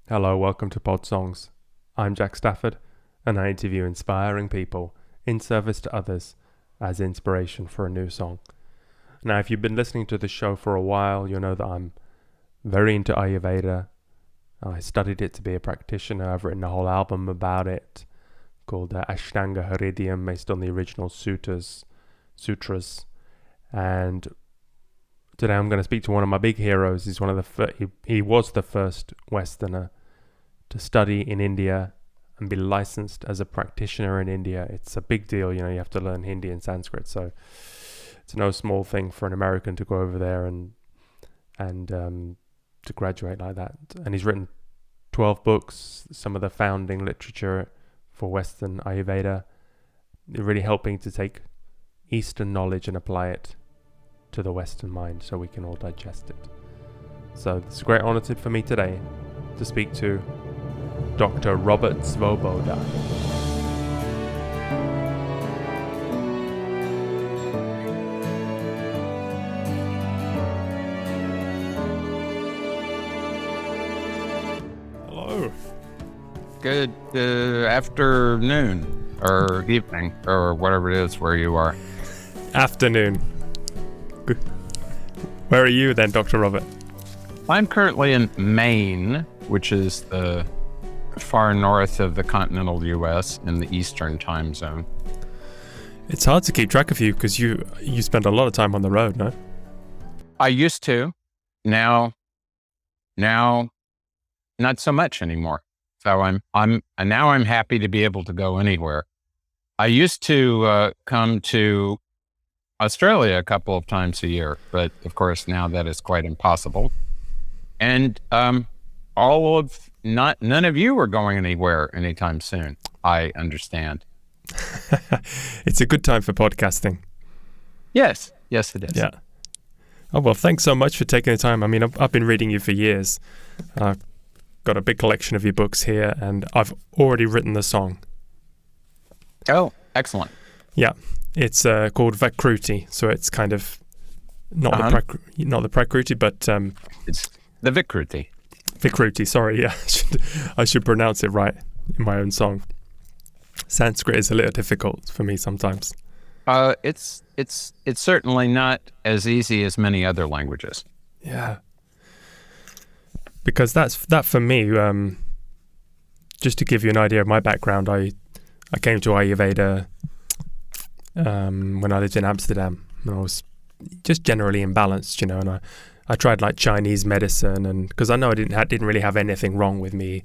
Hello, welcome to Podsongs. I'm Jack Stafford, and I interview inspiring people in service to others as inspiration for a new song. Now, if you've been listening to the show for a while, you'll know that I'm very into Ayurveda. I studied it to be a practitioner. I've written a whole album about it called Ashtanga Hridayam, based on the original sutras. And today I'm going to speak to one of my big heroes. He's one of the he was the first Westerner to study in India and be licensed as a practitioner in India. It's a big deal, you have to learn Hindi and Sanskrit, so it's no small thing for an American to go over there and to graduate like that. And he's written 12 books, some of the founding literature for Western Ayurveda, really helping to take Eastern knowledge and apply it to the Western mind so we can all digest it. So it's a great honor for me today to speak to Dr. Robert Svoboda. Hello. Good afternoon or evening or whatever it is where you are. Afternoon. Good. Where are you then, Dr. Robert? I'm currently in Maine, which is the far north of the continental U.S. in the Eastern time zone. It's hard to keep track of you because you spend a lot of time on the road, no? I used to. Now, not so much anymore. So I'm happy to be able to go anywhere. I used to come to Australia a couple of times a year, but of course now that is quite impossible. And none of you are going anywhere anytime soon, I understand. It's a good time for podcasting. Yes, it is. Yeah. Oh, well, thanks so much for taking the time. I mean, I've been reading you for years. I've got a big collection of your books here, and I've already written the song. Oh, excellent. Yeah. It's called VIKRUTI, so it's kind of not the Prakruti, but it's the VIKRUTI. VIKRUTI, sorry, yeah, I should pronounce it right in my own song. Sanskrit is a little difficult for me sometimes. It's certainly not as easy as many other languages. Yeah, because that for me. Just to give you an idea of my background, I came to Ayurveda when I lived in Amsterdam, and I was just generally imbalanced, and I tried like Chinese medicine, and because I know I didn't really have anything wrong with me, it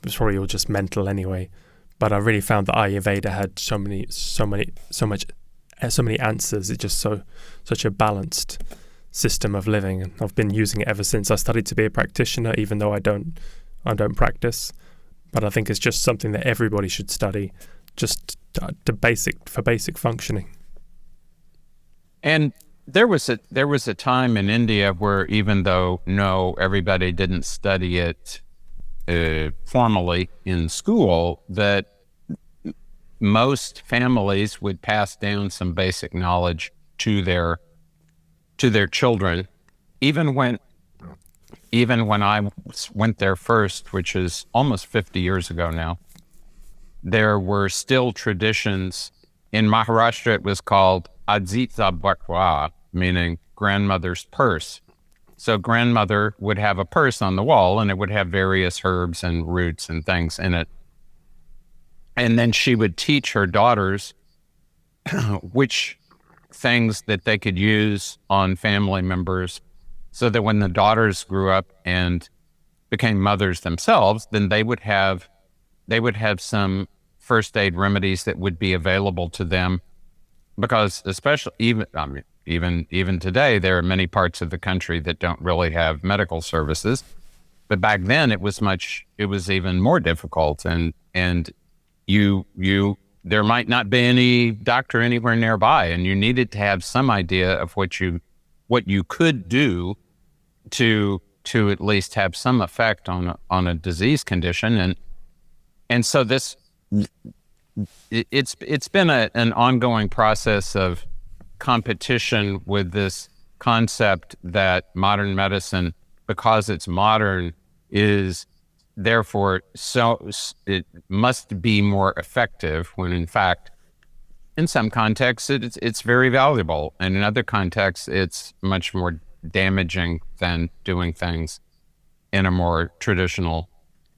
was probably all just mental anyway. But I really found that Ayurveda had so many answers. It's just such a balanced system of living, and I've been using it ever since. I studied to be a practitioner, even though I don't practice. But I think it's just something that everybody should study, just for basic functioning. And there was a time in India where even though everybody didn't study it formally in school, that most families would pass down some basic knowledge to their children. Even when I went there first, which is almost 50 years ago now, there were still traditions. In Maharashtra, it was called Adzitsa Bakwa, meaning grandmother's purse. So grandmother would have a purse on the wall, and it would have various herbs and roots and things in it. And then she would teach her daughters which things that they could use on family members, so that when the daughters grew up and became mothers themselves, then they would have some first aid remedies that would be available to them. Because especially even today, there are many parts of the country that don't really have medical services. But back then it was even more difficult, and there might not be any doctor anywhere nearby, and you needed to have some idea of what you could do to at least have some effect on a disease condition. And so it's been an ongoing process of competition with this concept that modern medicine, because it's modern, is therefore, it must be more effective when in fact, in some contexts, it's very valuable. And in other contexts, it's much more damaging than doing things in a more traditional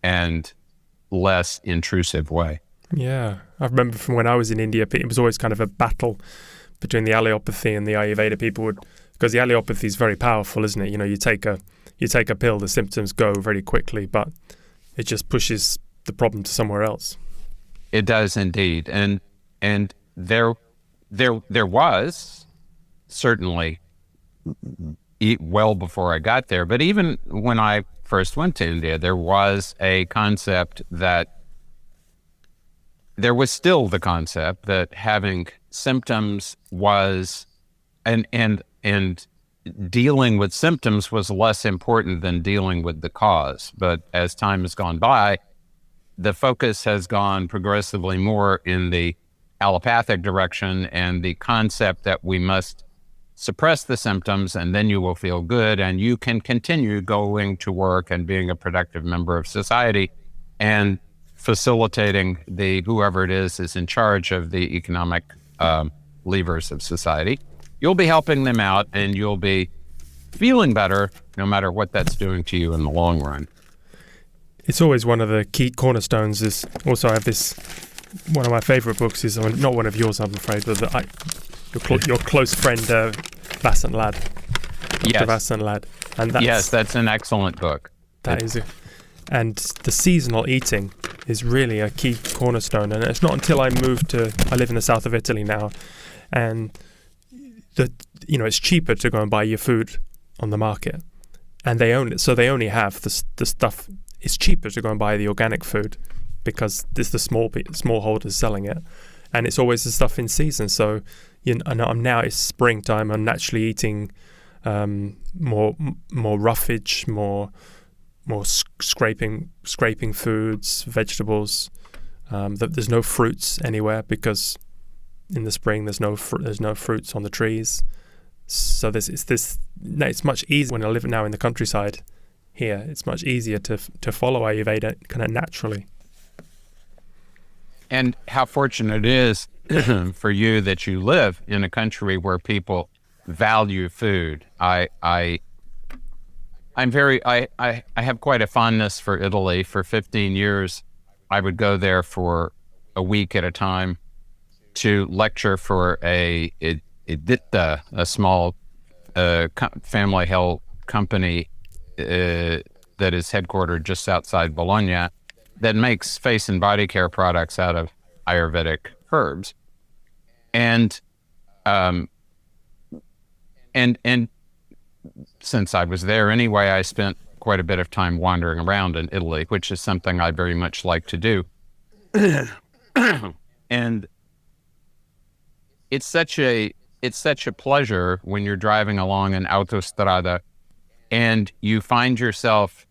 and less intrusive way. Yeah, I remember from when I was in India, it was always kind of a battle between the allopathy and the Ayurveda. People would, because the allopathy is very powerful, isn't it? You know, you take a pill, the symptoms go very quickly, but it just pushes the problem to somewhere else. It does indeed, and there was certainly well before I got there, but even when I first went to India, there was a concept that there was still the concept that having symptoms was and dealing with symptoms was less important than dealing with the cause. But as time has gone by, the focus has gone progressively more in the allopathic direction, and the concept that we must suppress the symptoms and then you will feel good and you can continue going to work and being a productive member of society and facilitating whoever it is in charge of the economic levers of society. You'll be helping them out and you'll be feeling better no matter what that's doing to you in the long run. It's always one of the key cornerstones. Is also, I have this, one of my favorite books is not one of yours, I'm afraid, but your close friend Vasant Lad. Yes. Vasant Lad. And that's an excellent book. And the seasonal eating is really a key cornerstone. And it's not until I live in the south of Italy now, and it's cheaper to go and buy your food on the market, and they only have the stuff. It's cheaper to go and buy the organic food because there's the small holders selling it, and it's always the stuff in season. So now it's springtime. I'm naturally eating more roughage, more scraping foods, vegetables. There's no fruits anywhere because in the spring there's no fruits on the trees. So it's much easier when I live now in the countryside. Here, it's much easier to follow Ayurveda kind of naturally. And how fortunate it is for you that you live in a country where people value food. I have quite a fondness for Italy. For 15 years, I would go there for a week at a time to lecture for a ditta, a small family-held company that is headquartered just outside Bologna that makes face and body care products out of Ayurvedic herbs. And since I was there anyway, I spent quite a bit of time wandering around in Italy, which is something I very much like to do. And it's such a pleasure when you're driving along an autostrada and you find yourself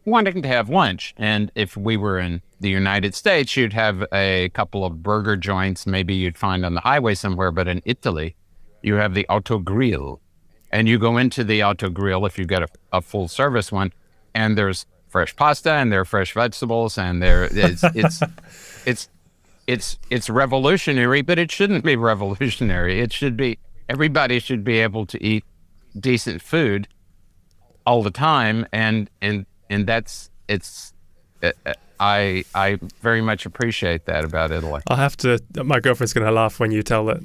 wanting to have lunch. And if we were in the United States, you'd have a couple of burger joints maybe you'd find on the highway somewhere. But in Italy, you have the autogrill. And you go into the autogrill if you get a full service one, and there's fresh pasta and there are fresh vegetables, and it's revolutionary, but it shouldn't be revolutionary. It should be, everybody should be able to eat decent food all the time, and I very much appreciate that about Italy. My girlfriend's going to laugh when you tell that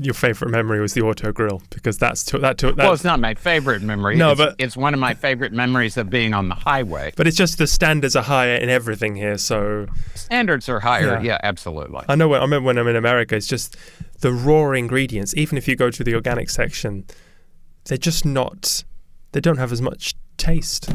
your favorite memory was the autogrill, because well, it's not my favorite memory. No, but it's one of my favorite memories of being on the highway. But it's just the standards are higher in everything here, so standards are higher. Yeah, absolutely. I remember when I'm in America, it's just the raw ingredients. Even if you go to the organic section, they're just not. They don't have as much taste.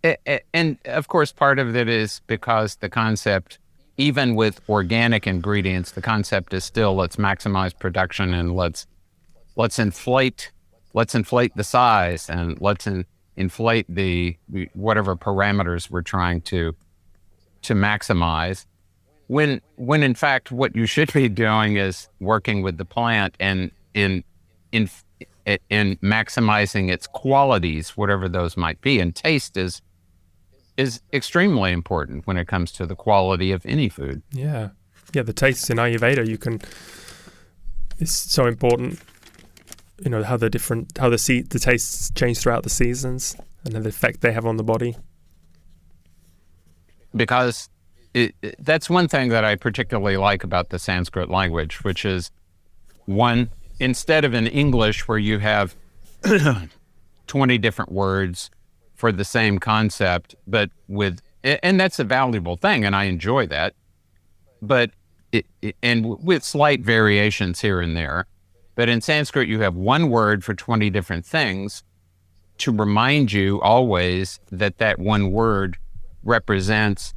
And of course, part of it is because the concept, even with organic ingredients, the concept is still let's maximize production and let's inflate the size and let's inflate the whatever parameters we're trying to maximize. When in fact what you should be doing is working with the plant and and maximizing its qualities, whatever those might be. And taste is extremely important when it comes to the quality of any food. Yeah. Yeah, the tastes in Ayurveda, it's so important, how the tastes change throughout the seasons and the effect they have on the body. Because that's one thing that I particularly like about the Sanskrit language, which is instead of in English where you have 20 different words for the same concept, and that's a valuable thing, and I enjoy that, but and with slight variations here and there. But in Sanskrit, you have one word for 20 different things to remind you always that one word represents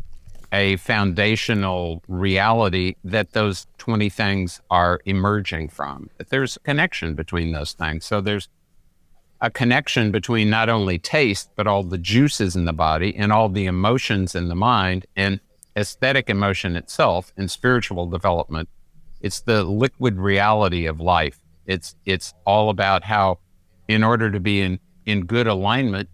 a foundational reality that those 20 things are emerging from. There's a connection between those things. So there's a connection between not only taste, but all the juices in the body and all the emotions in the mind and aesthetic emotion itself and spiritual development. It's the liquid reality of life. It's all about how, in order to be in good alignment,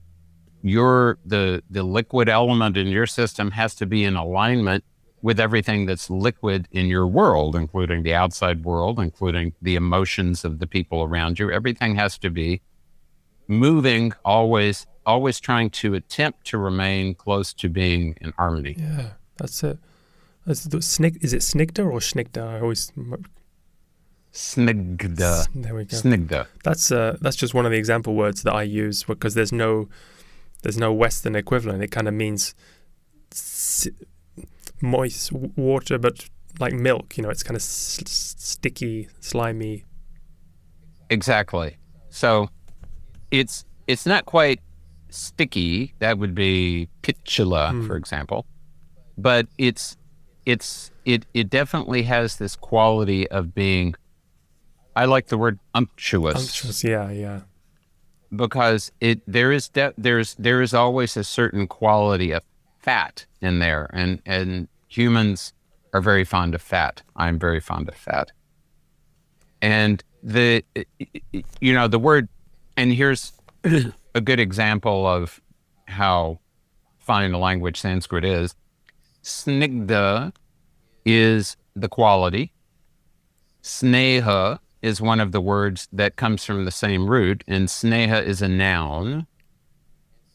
the liquid element in your system has to be in alignment with everything that's liquid in your world, including the outside world, including the emotions of the people around you. Everything has to be moving, always trying to attempt to remain close to being in harmony. Yeah, that's it. Is it snigda or snigda? I always... Snigda. There we go. Snigda. That's just one of the example words that I use because there's no Western equivalent. It kind of means moist water, but like milk. It's kind of sticky, slimy. Exactly. So it's not quite sticky. That would be pitula, for example. But it definitely has this quality of being. I like the word unctuous. Unctuous, yeah. Because there is always a certain quality of fat in there, and humans are very fond of fat. I'm very fond of fat, and the word, and here's a good example of how fine a language Sanskrit is. Snigda is the quality. Sneha is one of the words that comes from the same root, and sneha is a noun.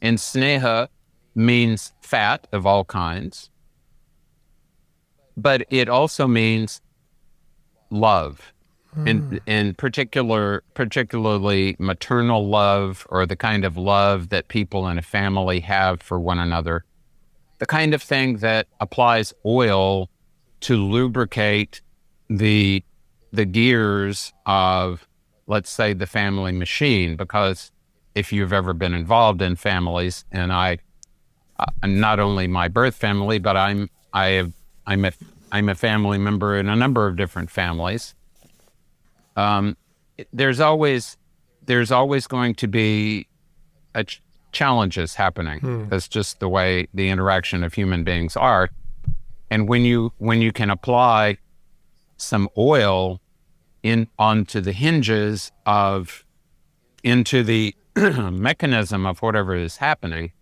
And sneha means fat of all kinds, but it also means love, and particularly maternal love, or the kind of love that people in a family have for one another, the kind of thing that applies oil to lubricate the gears of, let's say, the family machine. Because if you've ever been involved in families, and not only my birth family, but I'm a family member in a number of different families. There's always going to be challenges happening. That's just the way the interaction of human beings are. And when you can apply some oil onto the hinges into the mechanism of whatever is happening,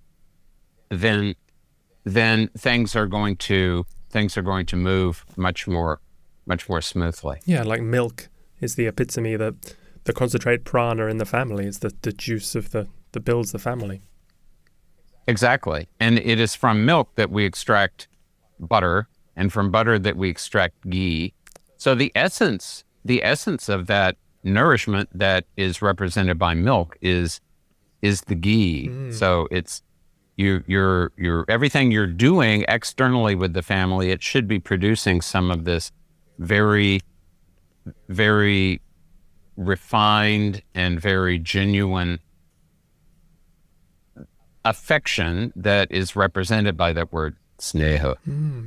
then things are going to move much more smoothly. Yeah, like milk is the epitome, the concentrated prana in the family. It's the juice of that builds the family. Exactly. And it is from milk that we extract butter, and from butter that we extract ghee. So the essence of that nourishment that is represented by milk is the ghee. So it's you're everything you're doing externally with the family, it should be producing some of this very, very refined and very genuine affection that is represented by that word sneha.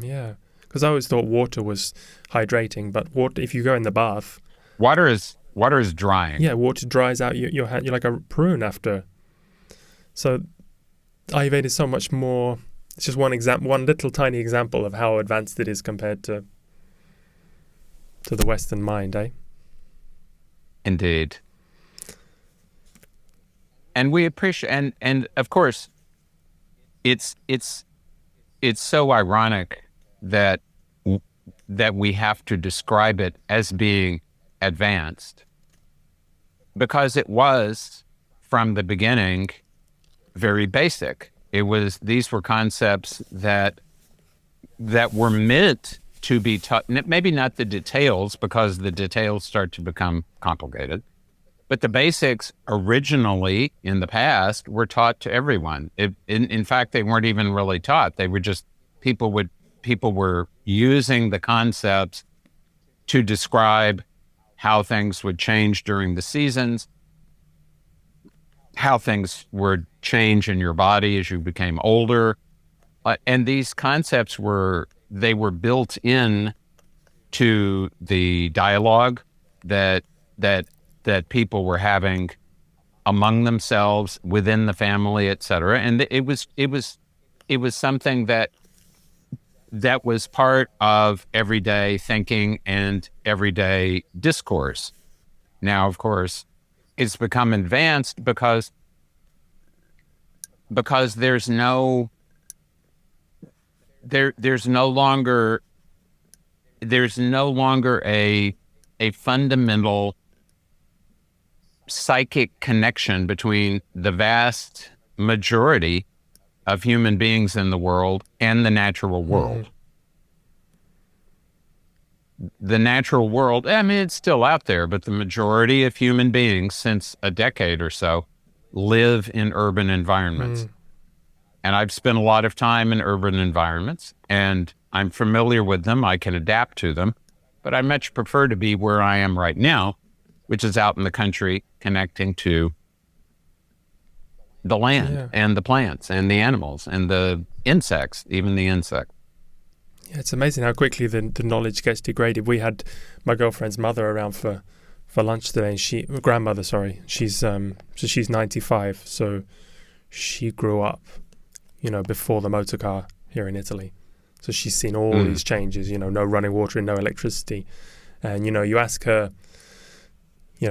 Yeah, because I always thought water was hydrating, but water, if you go in the bath, water is drying. Yeah, water dries out your hand. You're like a prune after. So Ayurveda is so much more. It's just one little tiny example of how advanced it is compared to the Western mind, eh? Indeed. and we appreciate, and of course, it's so ironic that that we have to describe it as being advanced, because it was from the beginning very basic. These were concepts that were meant to be taught, maybe not the details, because the details start to become complicated, but the basics originally in the past were taught to everyone. In fact, they weren't even really taught. They were just, people were using the concepts to describe how things would change during the seasons, how things would change in your body as you became older. And these concepts were built in to the dialogue that people were having among themselves, within the family, et cetera. And it was something that was part of everyday thinking and everyday discourse. Now, of course, it's become advanced because there's no longer a fundamental psychic connection between the vast majority of human beings in the world and the natural world. The natural world, I mean, it's still out there, but the majority of human beings since a decade or so live in urban environments. And I've spent a lot of time in urban environments, and I'm familiar with them. I can adapt to them, but I much prefer to be where I am right now, which is out in the country, connecting to the land and the plants and the animals and the insects, even the insects. Yeah, it's amazing how quickly the knowledge gets degraded. We had my girlfriend's mother around for lunch today, and grandmother, sorry. She's 95, so she grew up, before the motor car here in Italy. So she's seen all these changes, no running water and no electricity. And, you ask her,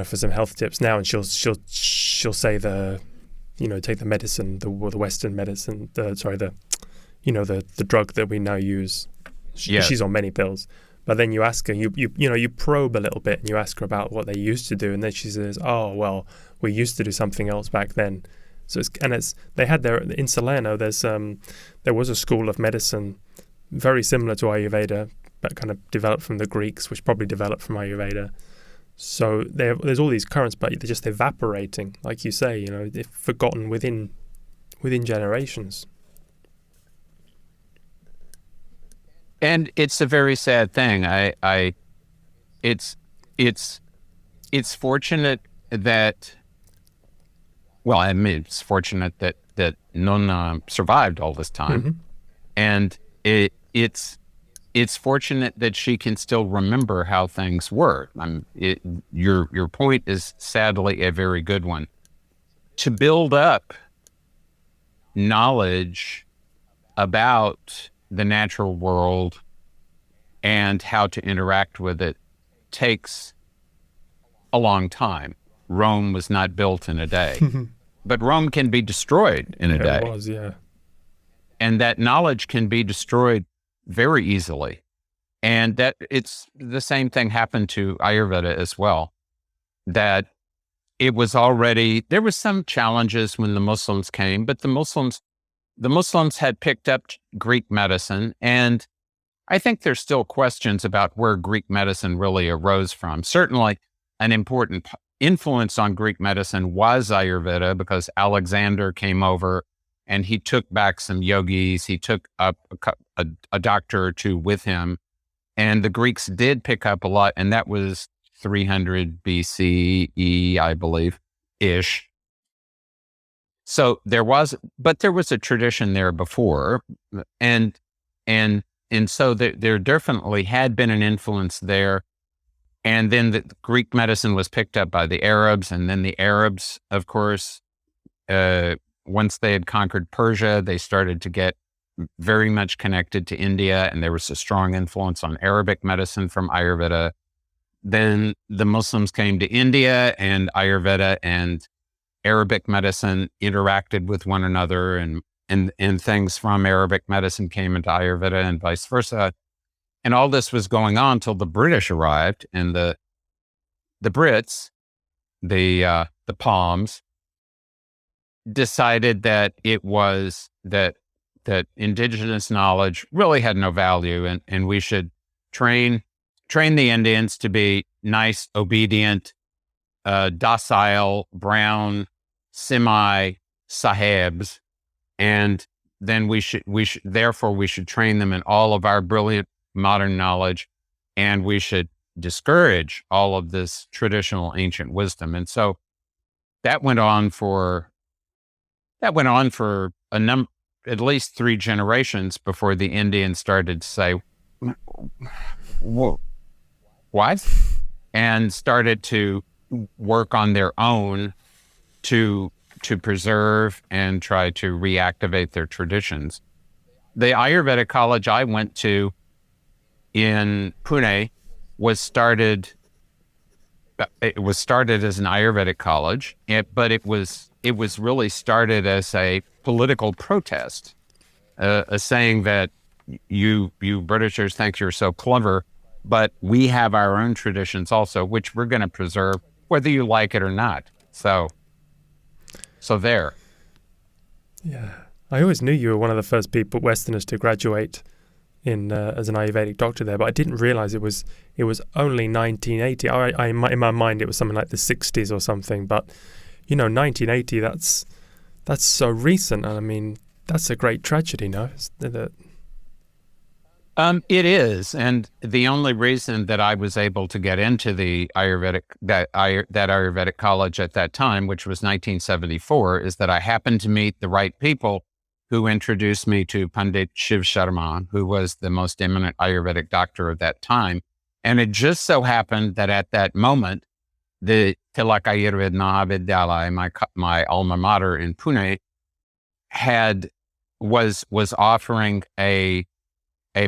for some health tips now, and she'll say take the medicine, the Western medicine, the drug that we now use. She's on many pills. But then you ask her, you probe a little bit, and you ask her about what they used to do, and then she says, "Oh, well, we used to do something else back then." So they had in Salerno. There was a school of medicine very similar to Ayurveda, but kind of developed from the Greeks, which probably developed from Ayurveda. So there's all these currents, but they're just evaporating, like you say. They're forgotten within generations. And it's a very sad thing. It's fortunate that, well, I mean, it's fortunate that Nonna survived all this time, and it's fortunate that she can still remember how things were. Your point is sadly a very good one. To build up knowledge about the natural world and how to interact with it takes a long time. Rome was not built in a day, but Rome can be destroyed in a day. It was, yeah. And that knowledge can be destroyed very easily. And that it's the same thing happened to Ayurveda as well, that it was already, there were some challenges when the Muslims came, but the Muslims had picked up Greek medicine, and I think there's still questions about where Greek medicine really arose from. Certainly an important influence on Greek medicine was Ayurveda, because Alexander came over and he took back some yogis. He took up a doctor or two with him, and the Greeks did pick up a lot, and that was 300 BCE, I believe, ish. So there was a tradition there before, and so there definitely had been an influence there. And then the Greek medicine was picked up by the Arabs, and then the Arabs, of course, once they had conquered Persia, they started to get very much connected to India, and there was a strong influence on Arabic medicine from Ayurveda. Then the Muslims came to India, and Ayurveda and Arabic medicine interacted with one another, and things from Arabic medicine came into Ayurveda and vice versa. And all this was going on till the British arrived, and the Brits, the Palms, decided that it was that indigenous knowledge really had no value, and we should train the Indians to be nice, obedient, docile, brown, sahibs, and then we should therefore we should train them in all of our brilliant modern knowledge, and we should discourage all of this traditional ancient wisdom. And so that went on for at least 3 generations before the Indians started to say, what? And started to work on their own to preserve and try to reactivate their traditions. The Ayurvedic college I went to in Pune was started as an Ayurvedic college, but it was really started as a political protest, saying that you Britishers think you're so clever, but we have our own traditions also, which we're going to preserve, whether you like it or not. So there. Yeah. I always knew you were one of the first people, Westerners, to graduate in as an Ayurvedic doctor there, but I didn't realize it was only 1980. In my mind, it was something like the 60s or something, but 1980, that's so recent. And I mean, that's a great tragedy, no? It is, and the only reason that I was able to get into the that Ayurvedic college at that time, which was 1974, is that I happened to meet the right people who introduced me to Pandit Shiv Sharma, who was the most eminent Ayurvedic doctor of that time. And it just so happened that at that moment, the Tilak Ayurveda Mahavidyalaya, my alma mater in Pune, was offering a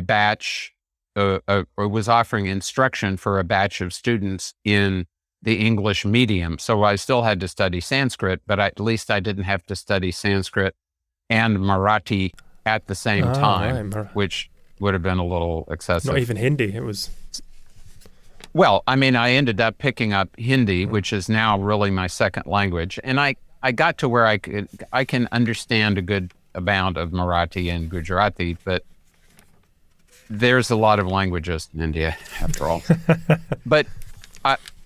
batch, or was offering instruction for a batch of students in the English medium. So I still had to study Sanskrit, but at least I didn't have to study Sanskrit and Marathi at the same time, right. Which would have been a little excessive. Not even Hindi, it was... Well, I mean, I ended up picking up Hindi, which is now really my second language. And I got to where I can understand a good amount of Marathi and Gujarati, but there's a lot of languages in India, after all. But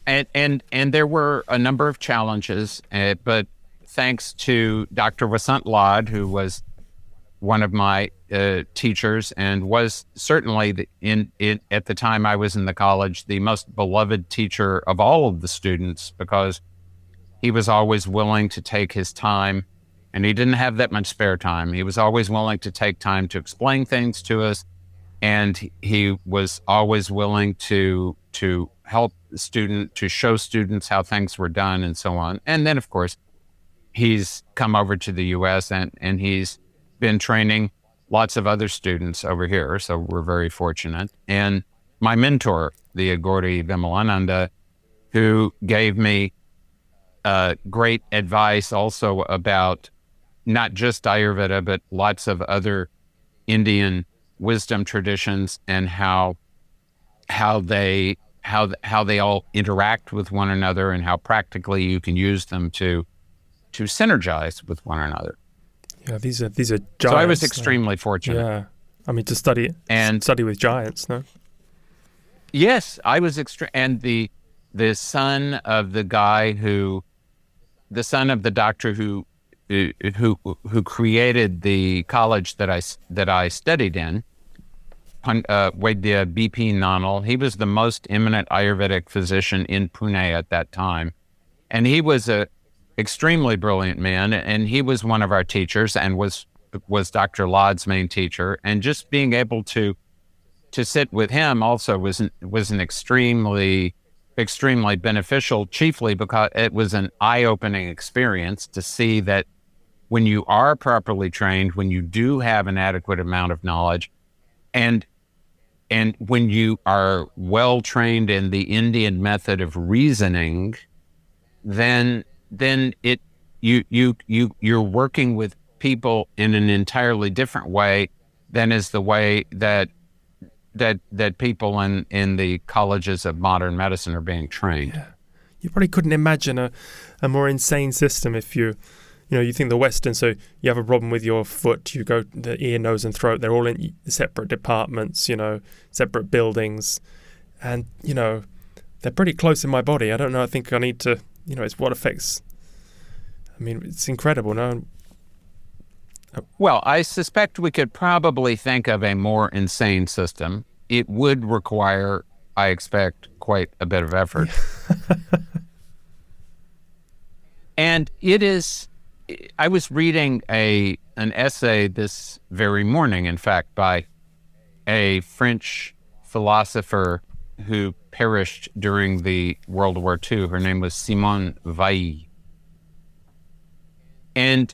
and there were a number of challenges, but thanks to Dr. Vasant Lad, who was one of my teachers and was certainly at the time I was in the college, the most beloved teacher of all of the students, because he was always willing to take his time, and he didn't have that much spare time. He was always willing to take time to explain things to us. And he was always willing to help the student, to show students how things were done and so on. And then, of course, he's come over to the U.S. and he's been training lots of other students over here. So we're very fortunate. And my mentor, the Agori Vimalananda, who gave me great advice also about not just Ayurveda, but lots of other Indian wisdom traditions and how they all interact with one another, and how practically you can use them to synergize with one another. Yeah, these are giants. So I was extremely fortunate. Yeah, I mean, to study with giants, no? Yes, I was and the son of the doctor who created the college that I studied in, Vaidya B.P. Nanal. He was the most eminent Ayurvedic physician in Pune at that time. And he was a extremely brilliant man, and he was one of our teachers and was Dr. Lad's main teacher. And just being able to sit with him also was an extremely beneficial, chiefly because it was an eye-opening experience to see that when you are properly trained, when you do have an adequate amount of knowledge, and when you are well trained in the Indian method of reasoning, then it you're working with people in an entirely different way than is the way that people in the colleges of modern medicine are being trained. Yeah. You probably couldn't imagine a more insane system if you think the Western, so you have a problem with your foot, you go the ear, nose and throat, they're all in separate departments, separate buildings. And, they're pretty close in my body. I don't know, I think I need to, it's what affects, it's incredible, no? Well, I suspect we could probably think of a more insane system. It would require, I expect, quite a bit of effort. And I was reading an essay this very morning, in fact, by a French philosopher who perished during the World War II. Her name was Simone Weil. And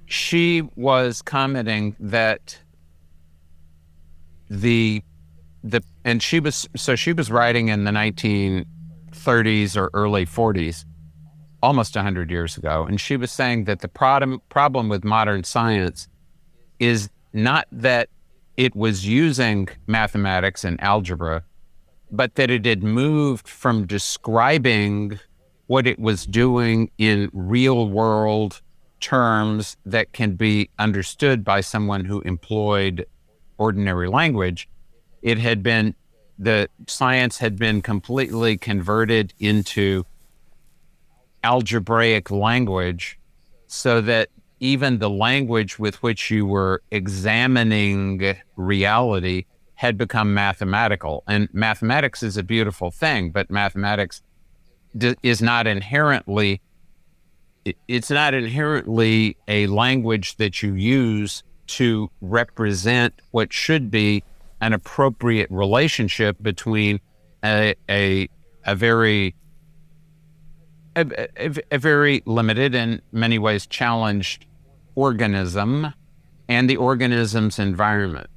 she was commenting that she was writing in the 1930s or early 40s, almost 100 years ago, and she was saying that the problem with modern science is not that it was using mathematics and algebra, but that it had moved from describing what it was doing in real world terms that can be understood by someone who employed ordinary language. The science had been completely converted into algebraic language, so that even the language with which you were examining reality had become mathematical. And mathematics is a beautiful thing, but mathematics is not inherently a language that you use to represent what should be an appropriate relationship between a very limited and many ways challenged organism and the organism's environment.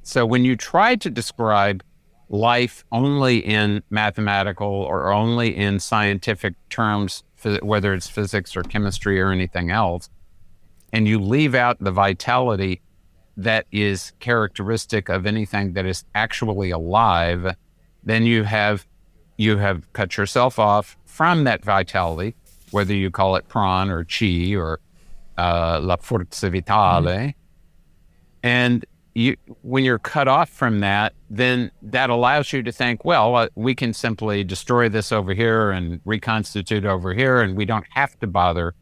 So when you try to describe life only in mathematical or only in scientific terms, whether it's physics or chemistry or anything else, and you leave out the vitality that is characteristic of anything that is actually alive, then you have cut yourself off from that vitality, whether you call it pran or chi or la forza vitale. And when you're cut off from that, then that allows you to think, well, we can simply destroy this over here and reconstitute over here, and we don't have to bother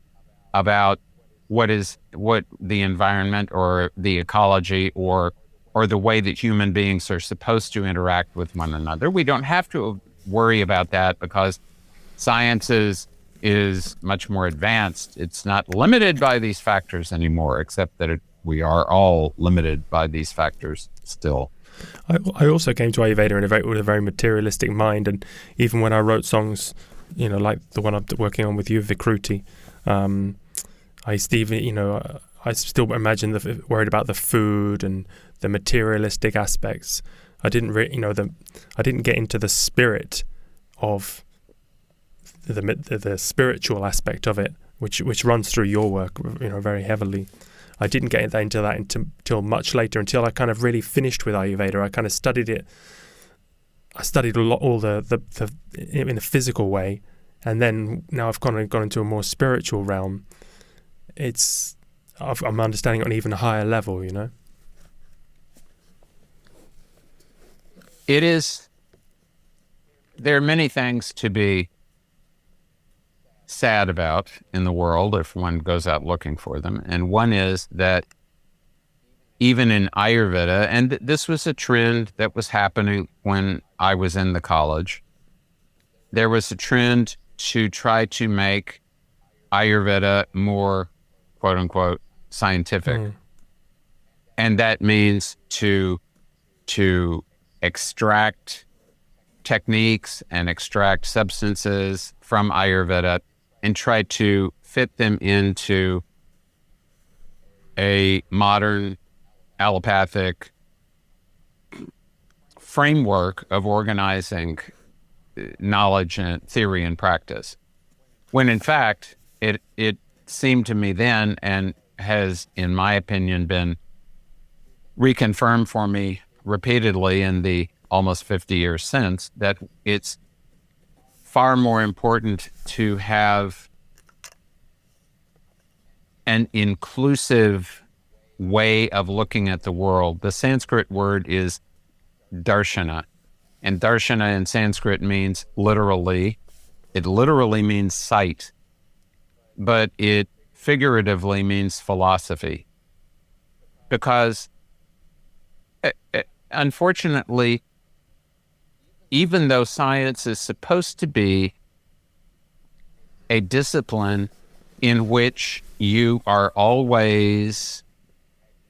about what the environment or the ecology or the way that human beings are supposed to interact with one another. We don't have to worry about that because science is much more advanced. It's not limited by these factors anymore, except that we are all limited by these factors still. I also came to Ayurveda with a very materialistic mind, and even when I wrote songs, like the one I'm working on with you, VIKRUTI, I still imagine worried about the food and the materialistic aspects. I didn't I didn't get into the spirit of the spiritual aspect of it, which runs through your work, very heavily. I didn't get into that until much later, until I kind of really finished with Ayurveda. I kind of studied it. I studied a lot, all the in a physical way, and then now I've gone into a more spiritual realm. I'm understanding it on an even higher level, It is. There are many things to be sad about in the world if one goes out looking for them. And one is that even in Ayurveda, and this was a trend that was happening when I was in the college, there was a trend to try to make Ayurveda more, quote unquote, scientific. And that means to extract techniques and extract substances from Ayurveda and try to fit them into a modern allopathic framework of organizing knowledge and theory and practice. When in fact, it seemed to me then, and has, in my opinion, been reconfirmed for me repeatedly in the almost 50 years since, that it's far more important to have an inclusive way of looking at the world. The Sanskrit word is darshana, and darshana in Sanskrit means it literally means sight, but it figuratively means philosophy. Because unfortunately, even though science is supposed to be a discipline in which you are always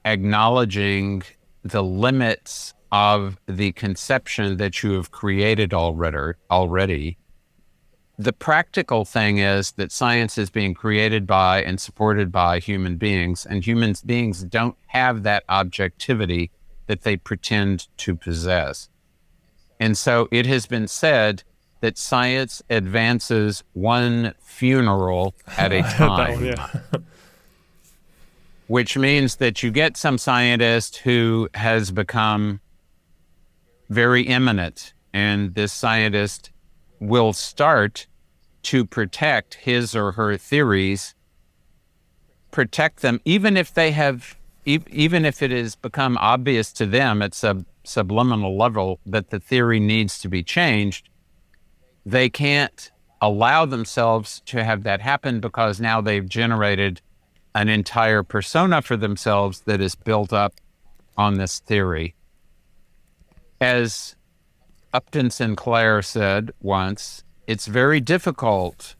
acknowledging the limits of the conception that you have created already, the practical thing is that science is being created by and supported by human beings, and human beings don't have that objectivity that they pretend to possess. And so it has been said that science advances one funeral at a time. Yeah. Which means that you get some scientist who has become very eminent, and this scientist will start to protect his or her theories, protect them, even if it has become obvious to them at subliminal level that the theory needs to be changed. They can't allow themselves to have that happen, because now they've generated an entire persona for themselves that is built up on this theory. As Upton Sinclair said once, it's very difficult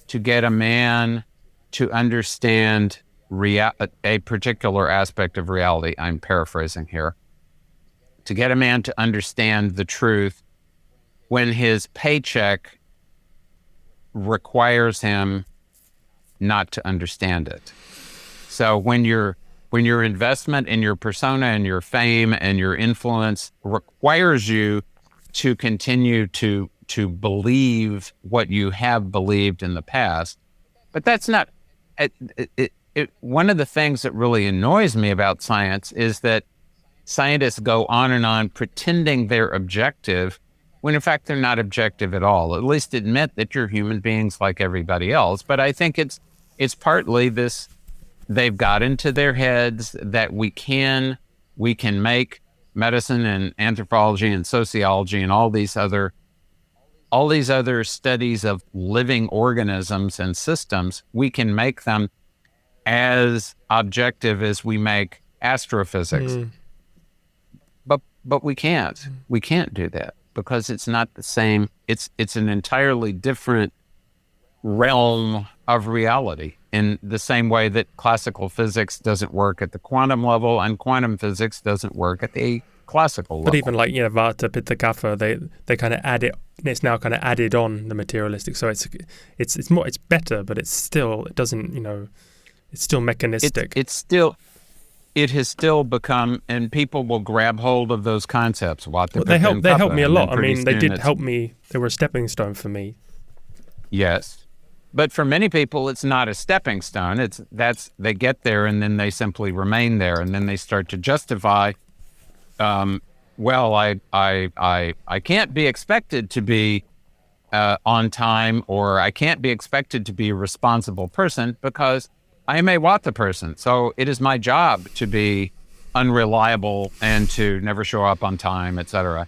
to get a man to understand a particular aspect of reality. I'm paraphrasing here. To get a man to understand the truth when his paycheck requires him not to understand it. So when your investment in your persona and your fame and your influence requires you to continue to believe what you have believed in the past, but that's not. One of the things that really annoys me about science is that scientists go on and on pretending they're objective when in fact they're not objective at all. At least admit that you're human beings like everybody else. But I think it's partly this. They've got into their heads that we can make medicine and anthropology and sociology and all these other studies of living organisms and systems, we can make them as objective as we make astrophysics. But we can't. We can't do that, because it's not the same. It's an entirely different realm of reality, in the same way that classical physics doesn't work at the quantum level and quantum physics doesn't work at the classical level. But even like, Vata, Pitta, Kapha, they kind of add it. It's now kind of added on the materialistic. So it's better, but it doesn't, it's still mechanistic. It has still become, and people will grab hold of those concepts. They helped me a lot. I mean, they did help me. They were a stepping stone for me. Yes. But for many people, it's not a stepping stone. They get there and then they simply remain there, and then they start to justify. I can't be expected to be on time, or I can't be expected to be a responsible person because I am a Vata person. So it is my job to be unreliable and to never show up on time, etc.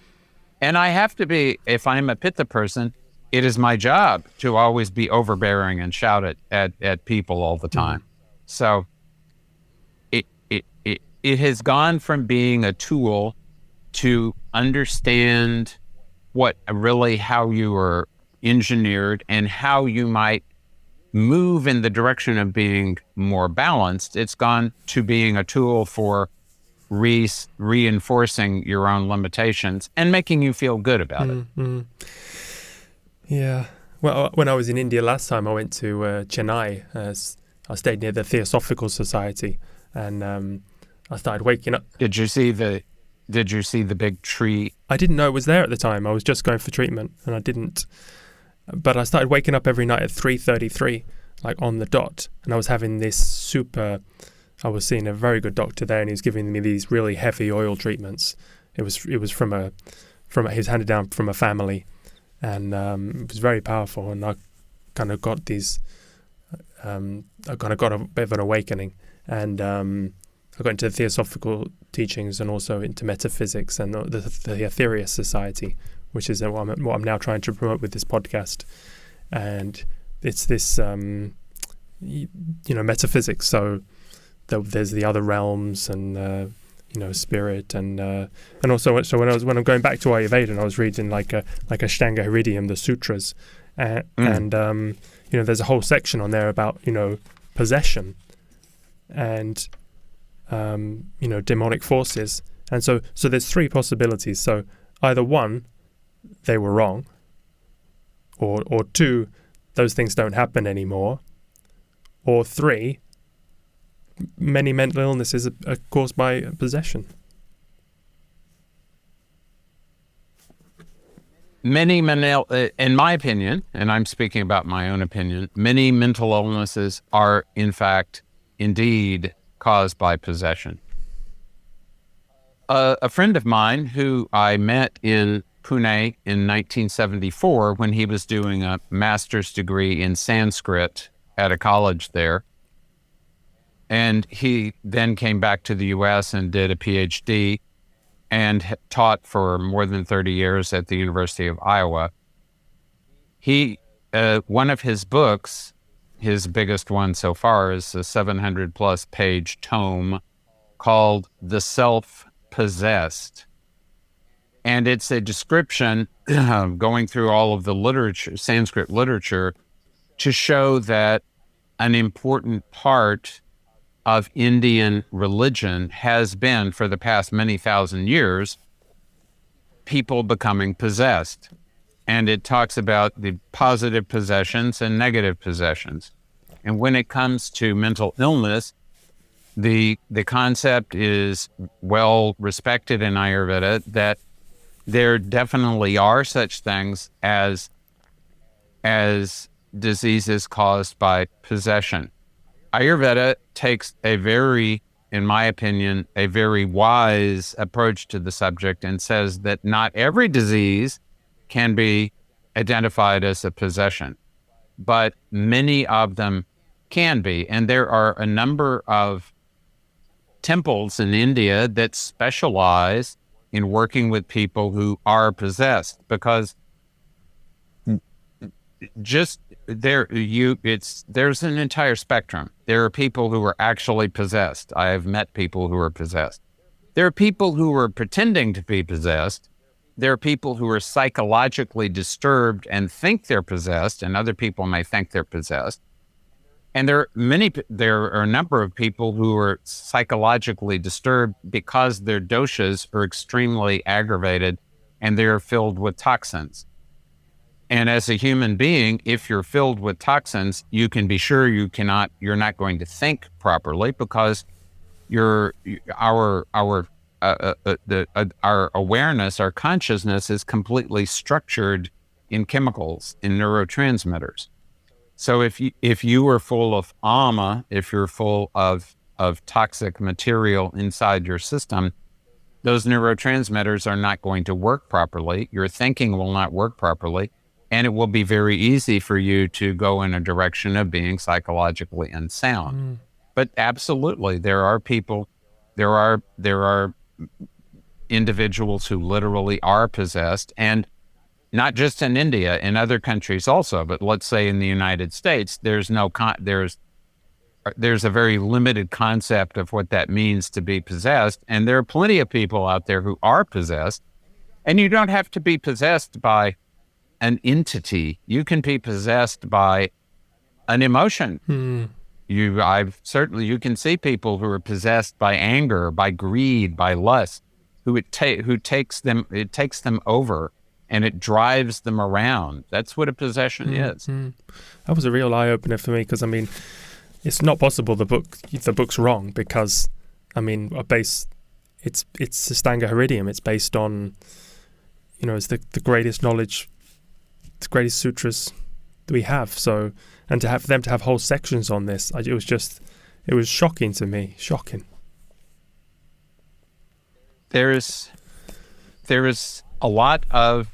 And I have to be, if I'm a Pitta person, it is my job to always be overbearing and shout at people all the time. So it has gone from being a tool to understand how you are engineered and how you might move in the direction of being more balanced. It's gone to being a tool for reinforcing your own limitations and making you feel good about it. Yeah. Well, when I was in India last time, I went to Chennai. I stayed near the Theosophical Society, and I started waking up. Did you see the big tree? I didn't know it was there at the time. I was just going for treatment, and I didn't. But I started waking up every night at 3:33, like on the dot, and I was having I was seeing a very good doctor there, and he was giving me these really heavy oil treatments. It was he was handed down from a family, and it was very powerful. And I kind of got these, I kind of got a bit of an awakening, and I got into theosophical teachings and also into metaphysics and the Aetherius Society, which is what I'm now trying to promote with this podcast. And it's this, metaphysics. So there's the other realms and spirit and also so when I'm going back to Ayurveda, and I was reading like Ashtanga Hridayam, the sutras, and there's a whole section on there about possession and demonic forces. And so there's three possibilities. So either one, they were wrong, or two, those things don't happen anymore, or three, many mental illnesses are caused by possession. In my opinion, and I'm speaking about my own opinion, many mental illnesses are in fact indeed caused by possession. A friend of mine who I met in Pune in 1974 when he was doing a master's degree in Sanskrit at a college there, and he then came back to the U.S. and did a PhD and taught for more than 30 years at the University of Iowa. One of his books, his biggest one so far, is a 700-plus page tome called The Self-Possessed. And it's a description going through all of the literature, Sanskrit literature, to show that an important part of Indian religion has been, for the past many thousand years, people becoming possessed. And it talks about the positive possessions and negative possessions. And when it comes to mental illness, the concept is well respected in Ayurveda that there definitely are such things as diseases caused by possession. Ayurveda takes in my opinion, a very wise approach to the subject and says that not every disease can be identified as a possession, but many of them can be. And there are a number of temples in India that specialize in working with people who are possessed, because there's an entire spectrum. There are people who are actually possessed. I have met people who are possessed. There are people who are pretending to be possessed. There are people who are psychologically disturbed and think they're possessed, and other people may think they're possessed. And there are a number of people who are psychologically disturbed because their doshas are extremely aggravated and they're filled with toxins. And as a human being, if you're filled with toxins, you can be sure you're not going to think properly, because our awareness, our consciousness is completely structured in chemicals, in neurotransmitters. So if you are full of ama, if you're full of toxic material inside your system, those neurotransmitters are not going to work properly. Your thinking will not work properly, and it will be very easy for you to go in a direction of being psychologically unsound. But absolutely, there are individuals who literally are possessed, and not just in India, in other countries also. But let's say in the United States, there's a very limited concept of what that means to be possessed, and there are plenty of people out there who are possessed. And you don't have to be possessed by an entity. You can be possessed by an emotion. You can see people who are possessed by anger, by greed, by lust, it takes them over, and it drives them around. That's what a possession is. That was a real eye opener for me, because it's not possible the book's wrong, because it's Ashtanga Hridayam. It's based on it's the greatest knowledge, the greatest sutras that we have. So and for them to have whole sections on this, it was shocking to me. Shocking. There is a lot of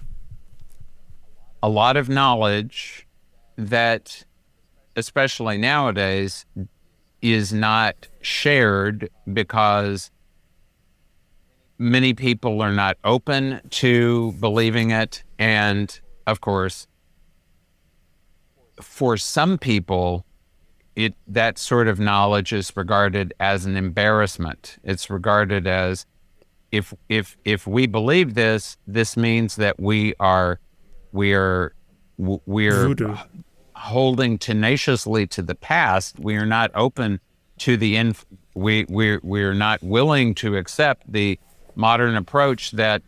knowledge that, especially nowadays, is not shared because many people are not open to believing it. And of course, for some people, that sort of knowledge is regarded as an embarrassment. It's regarded as, if we believe this means that we're Voodoo. holding tenaciously to the past. We are not open to we're not willing to accept the modern approach that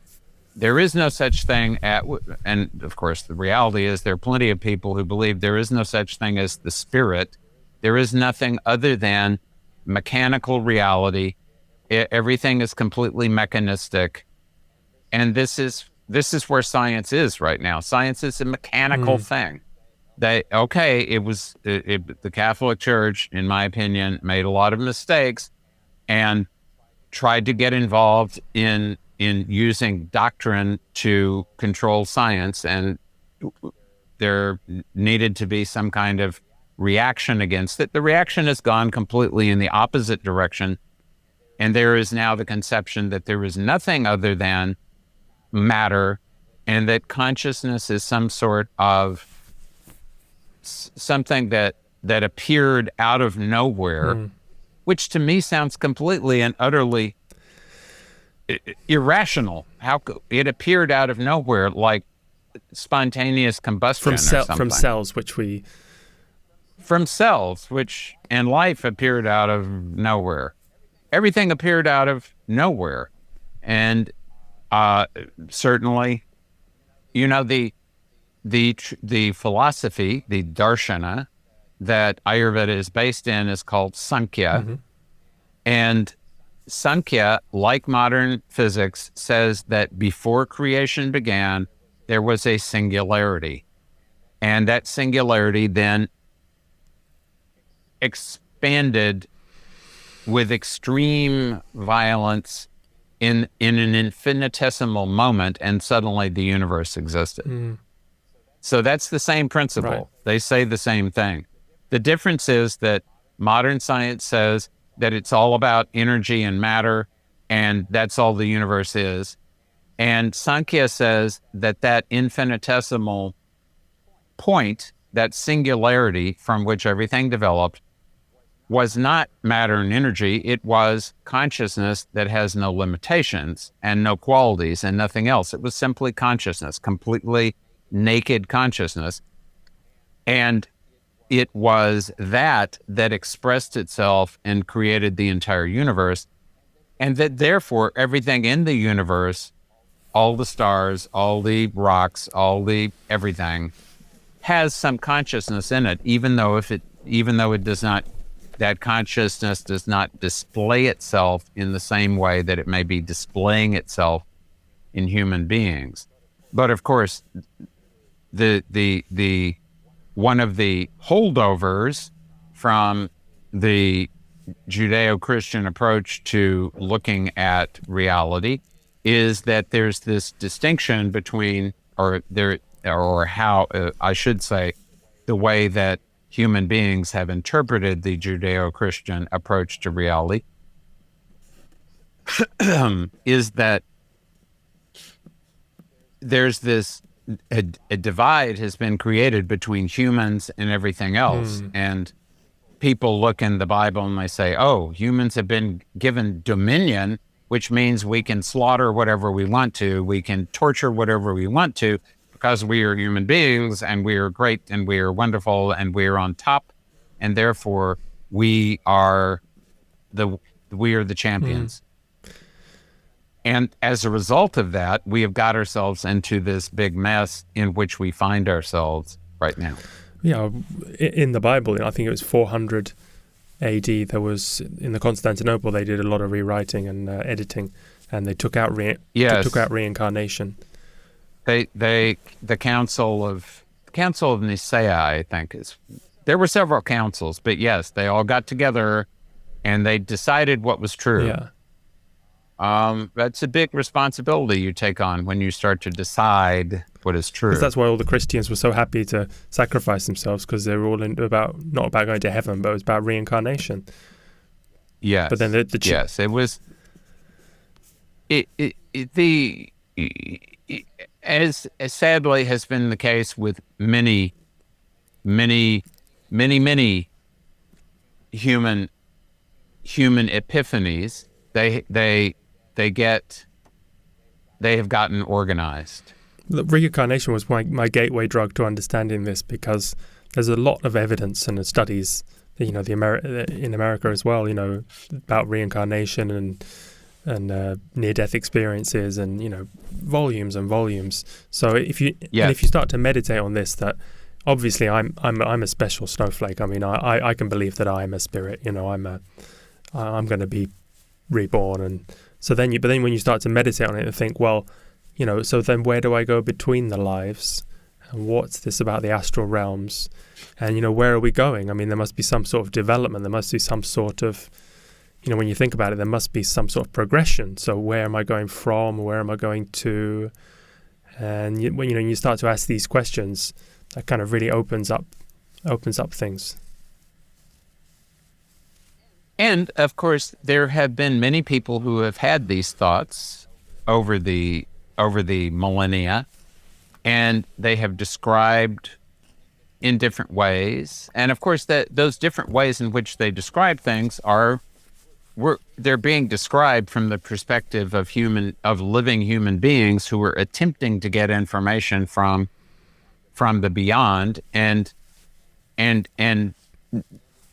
there is no such thing and of course the reality is there are plenty of people who believe there is no such thing as the spirit. There is nothing other than mechanical reality. Everything is completely mechanistic. And this is where science is right now. Science is a mechanical thing. The Catholic Church, in my opinion, made a lot of mistakes and tried to get involved in using doctrine to control science, and there needed to be some kind of reaction against it. The reaction has gone completely in the opposite direction, and there is now the conception that there is nothing other than matter, and that consciousness is some sort of something that appeared out of nowhere, which to me sounds completely and utterly irrational. How it appeared out of nowhere, like spontaneous combustion from cells, which and life appeared out of nowhere. Everything appeared out of nowhere, and certainly, the philosophy, the darshana that Ayurveda is based in is called Sankhya. And Sankhya, like modern physics, says that before creation began, there was a singularity. And that singularity then expanded with extreme violence in an infinitesimal moment, and suddenly the universe existed. So that's the same principle. Right. They say the same thing. The difference is that modern science says that it's all about energy and matter, and that's all the universe is. And Sankhya says that infinitesimal point, that singularity from which everything developed, was not matter and energy. It was consciousness that has no limitations and no qualities and nothing else. It was simply consciousness, completely naked consciousness. And it was that expressed itself and created the entire universe. And that therefore everything in the universe, all the stars, all the rocks, everything has some consciousness in it, even though it does not, that consciousness does not display itself in the same way that it may be displaying itself in human beings. But of course, the one of the holdovers from the Judeo-Christian approach to looking at reality is that there's this distinction between, the way that human beings have interpreted the Judeo-Christian approach to reality is that there's this a divide has been created between humans and everything else. And people look in the Bible and they say, oh, humans have been given dominion, which means we can slaughter whatever we want to, we can torture whatever we want to, because we are human beings and we are great and we are wonderful and we are on top, and therefore we are the champions. And as a result of that, we have got ourselves into this big mess in which we find ourselves right now. Yeah, in the Bible, I think it was 400 AD, there was, in the Constantinople, they did a lot of rewriting and editing, and they took out reincarnation. The Council of Nicaea, I think, is There were several councils, but yes, they all got together and they decided what was true. Yeah. That's a big responsibility you take on when you start to decide what is true. Because that's why all the Christians were so happy to sacrifice themselves, because they were all not about going to heaven, but it was about reincarnation. Yes. But then yes, it was. As sadly has been the case with many human epiphanies, they have gotten organized. Reincarnation was my gateway drug to understanding this, because there's a lot of evidence and studies, in America as well, about reincarnation and near-death experiences, and volumes and volumes. So if you start to meditate on this, that obviously I'm a special snowflake. I mean, I can believe that I am a spirit. I'm going to be reborn, and but then when you start to meditate on it and think, well, so then where do I go between the lives, and what's this about the astral realms, and where are we going? I mean, there must be some sort of development. There must be some sort of, when you think about it, there must be some sort of progression. So where am I going from? Where am I going to? And when you start to ask these questions, that kind of really opens up things. And of course, there have been many people who have had these thoughts over the millennia, and they have described in different ways. And of course, those different ways in which they describe things they're being described from the perspective of living human beings who are attempting to get information from the beyond, and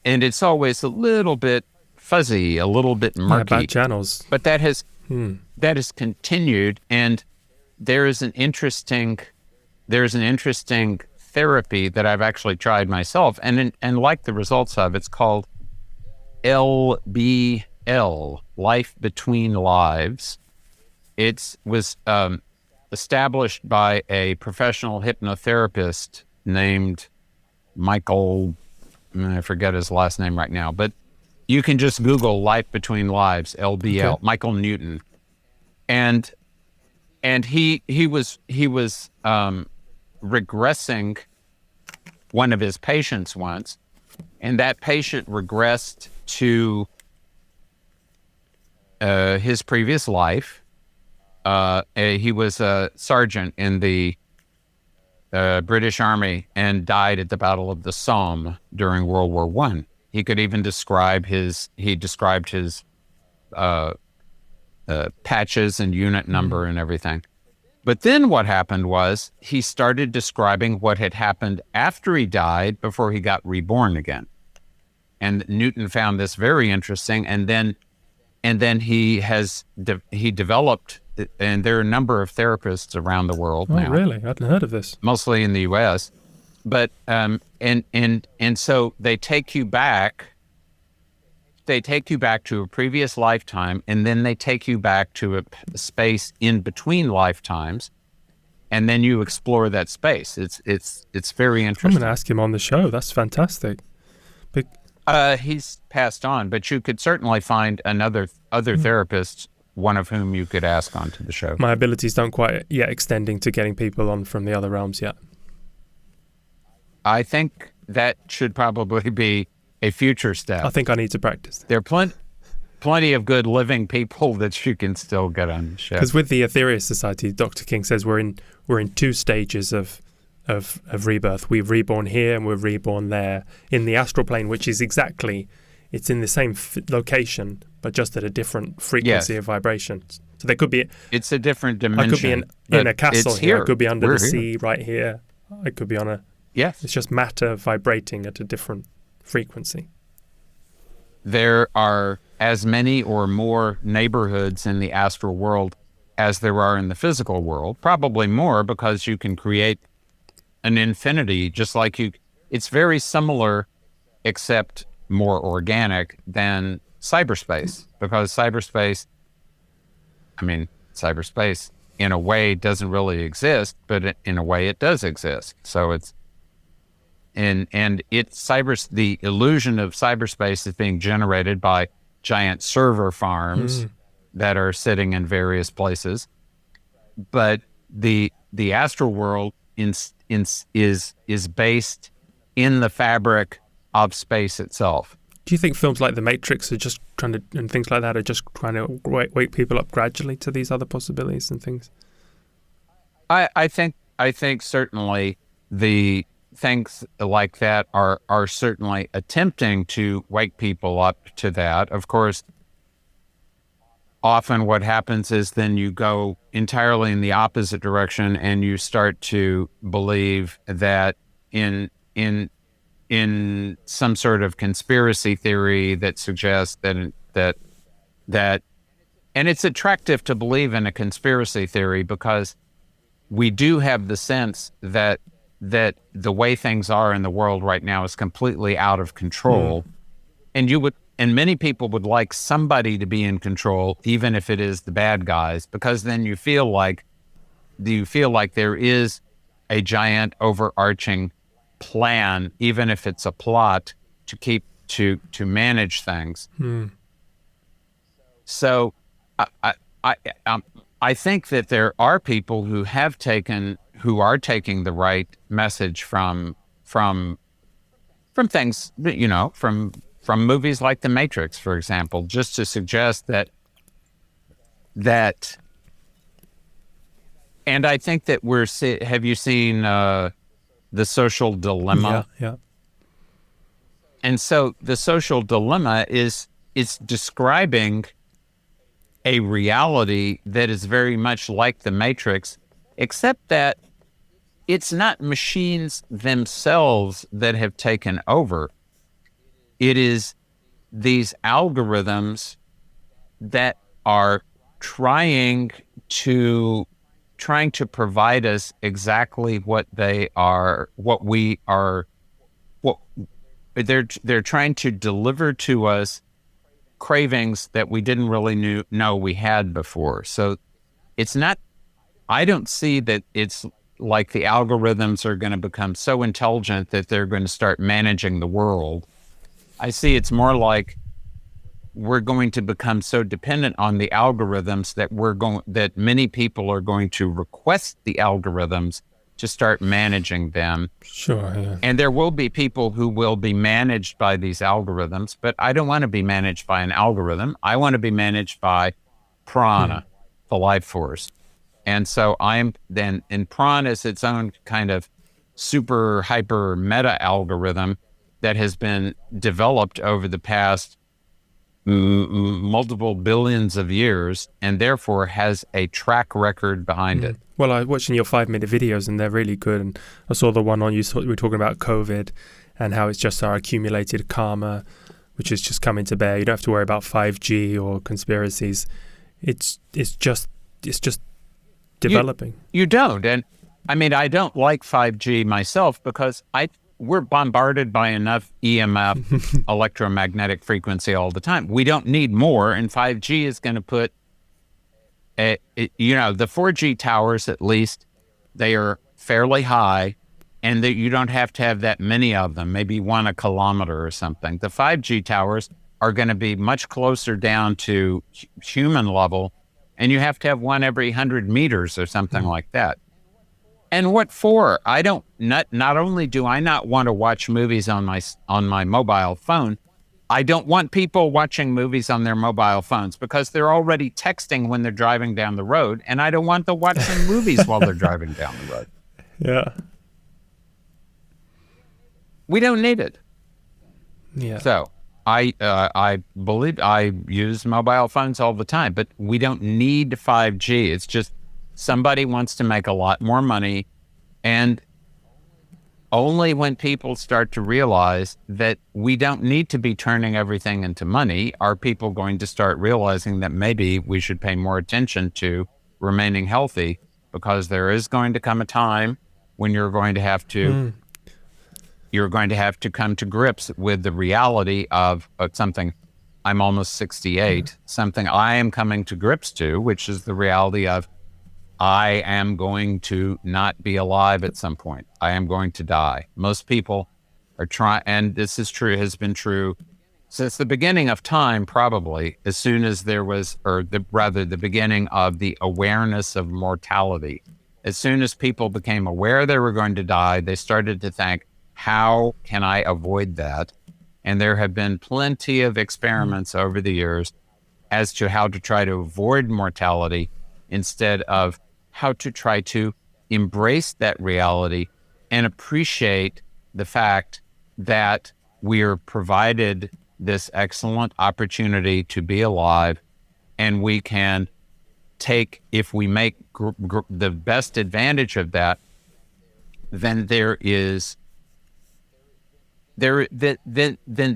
it's always a little bit fuzzy, a little bit murky. Bad channels. But that has continued, and there is an interesting therapy that I've actually tried myself, and like the results of. It's called LBL, Life Between Lives. It was established by a professional hypnotherapist named Michael, I forget his last name right now, but you can just Google Life Between Lives, LBL, okay. Michael Newton. And he was regressing one of his patients once, and that patient regressed to his previous life. He was a sergeant in the British Army and died at the Battle of the Somme during World War I. He could even described his patches and unit number and everything. But then what happened was he started describing what had happened after he died before he got reborn again. And Newton found this very interesting. And then he developed, and there are a number of therapists around the world now. Oh, really? I hadn't heard of this. Mostly in the U.S. But and so they take you back to a previous lifetime, and then they take you back to a space in between lifetimes, and then you explore that space. It's very interesting. I'm going to ask him on the show. That's fantastic. He's passed on, but you could certainly find other therapists, one of whom you could ask onto the show. My abilities don't quite yet extending to getting people on from the other realms yet. I think that should probably be a future step. I think I need to practice. There are plenty of good living people that you can still get on the show. Because with the Aetherius Society, Dr. King says we're in two stages of rebirth. We're reborn here and we're reborn there in the astral plane, which is it's in the same location, but just at a different frequency of vibration. So there could be... It's a different dimension. I could be in a castle here. I could be under the sea right here. I could be on a... Yes. It's just matter vibrating at a different frequency. There are as many or more neighborhoods in the astral world as there are in the physical world. Probably more, because you can create an infinity, just like it's very similar, except more organic than cyberspace, because cyberspace in a way doesn't really exist, but in a way it does exist. So and the illusion of cyberspace is being generated by giant server farms that are sitting in various places. But the astral world is based in the fabric of space itself. Do you think films like The Matrix are just trying to, and things like that, are just trying to wake people up gradually to these other possibilities and things? I think certainly the things like that are certainly attempting to wake people up to that. Of course, often what happens is then you go entirely in the opposite direction and you start to believe that in some sort of conspiracy theory that suggests that and it's attractive to believe in a conspiracy theory because we do have the sense that the way things are in the world right now is completely out of control. And many people would like somebody to be in control, even if it is the bad guys, because then you feel like there is a giant overarching plan, even if it's a plot to manage things. So I think that there are people who are taking the right message from things, from movies like The Matrix, for example, just to suggest that, and I think that have you seen The Social Dilemma? Yeah. And so The Social Dilemma is describing a reality that is very much like The Matrix, except that it's not machines themselves that have taken over. It is these algorithms that are trying to provide us exactly what they're trying to deliver to us cravings that we didn't really know we had before. So it's not, I don't see that it's like the algorithms are going to become so intelligent that they're going to start managing the world. I see it's more like we're going to become so dependent on the algorithms that many people are going to request the algorithms to start managing them. Sure, yeah. And there will be people who will be managed by these algorithms, but I don't want to be managed by an algorithm. I want to be managed by prana, the life force. And so and prana is its own kind of super hyper meta algorithm that has been developed over the past multiple billions of years, and therefore has a track record behind it. Well, I was watching your 5-minute videos, and they're really good. And I saw the one on you were talking about COVID and how it's just our accumulated karma, which is just coming to bear. You don't have to worry about 5G or conspiracies. It's just developing. You don't, and I mean, I don't like 5G myself because we're bombarded by enough EMF, electromagnetic frequency all the time. We don't need more, and 5G is going to put, the 4G towers, at least, they are fairly high, and that you don't have to have that many of them, maybe one a kilometer or something. The 5G towers are going to be much closer down to human level, and you have to have one every 100 meters or something like that. And what for? Not only do I not want to watch movies on my mobile phone, I don't want people watching movies on their mobile phones because they're already texting when they're driving down the road, and I don't want to watch some movies while they're driving down the road. Yeah. We don't need it. Yeah. So I believe I use mobile phones all the time, but we don't need 5G. It's just somebody wants to make a lot more money, and only when people start to realize that we don't need to be turning everything into money are people going to start realizing that maybe we should pay more attention to remaining healthy, because there is going to come a time when you're going to have to come to grips with the reality of something. I'm almost 68, something I am coming to grips to, which is the reality of I am going to not be alive at some point. I am going to die. Most people and this is true, has been true since the beginning of time, probably, as soon as there was, the beginning of the awareness of mortality. As soon as people became aware they were going to die, they started to think, how can I avoid that? And there have been plenty of experiments over the years as to how to try to avoid mortality instead of how to try to embrace that reality and appreciate the fact that we're provided this excellent opportunity to be alive, and we can take, if we make the best advantage of that, then then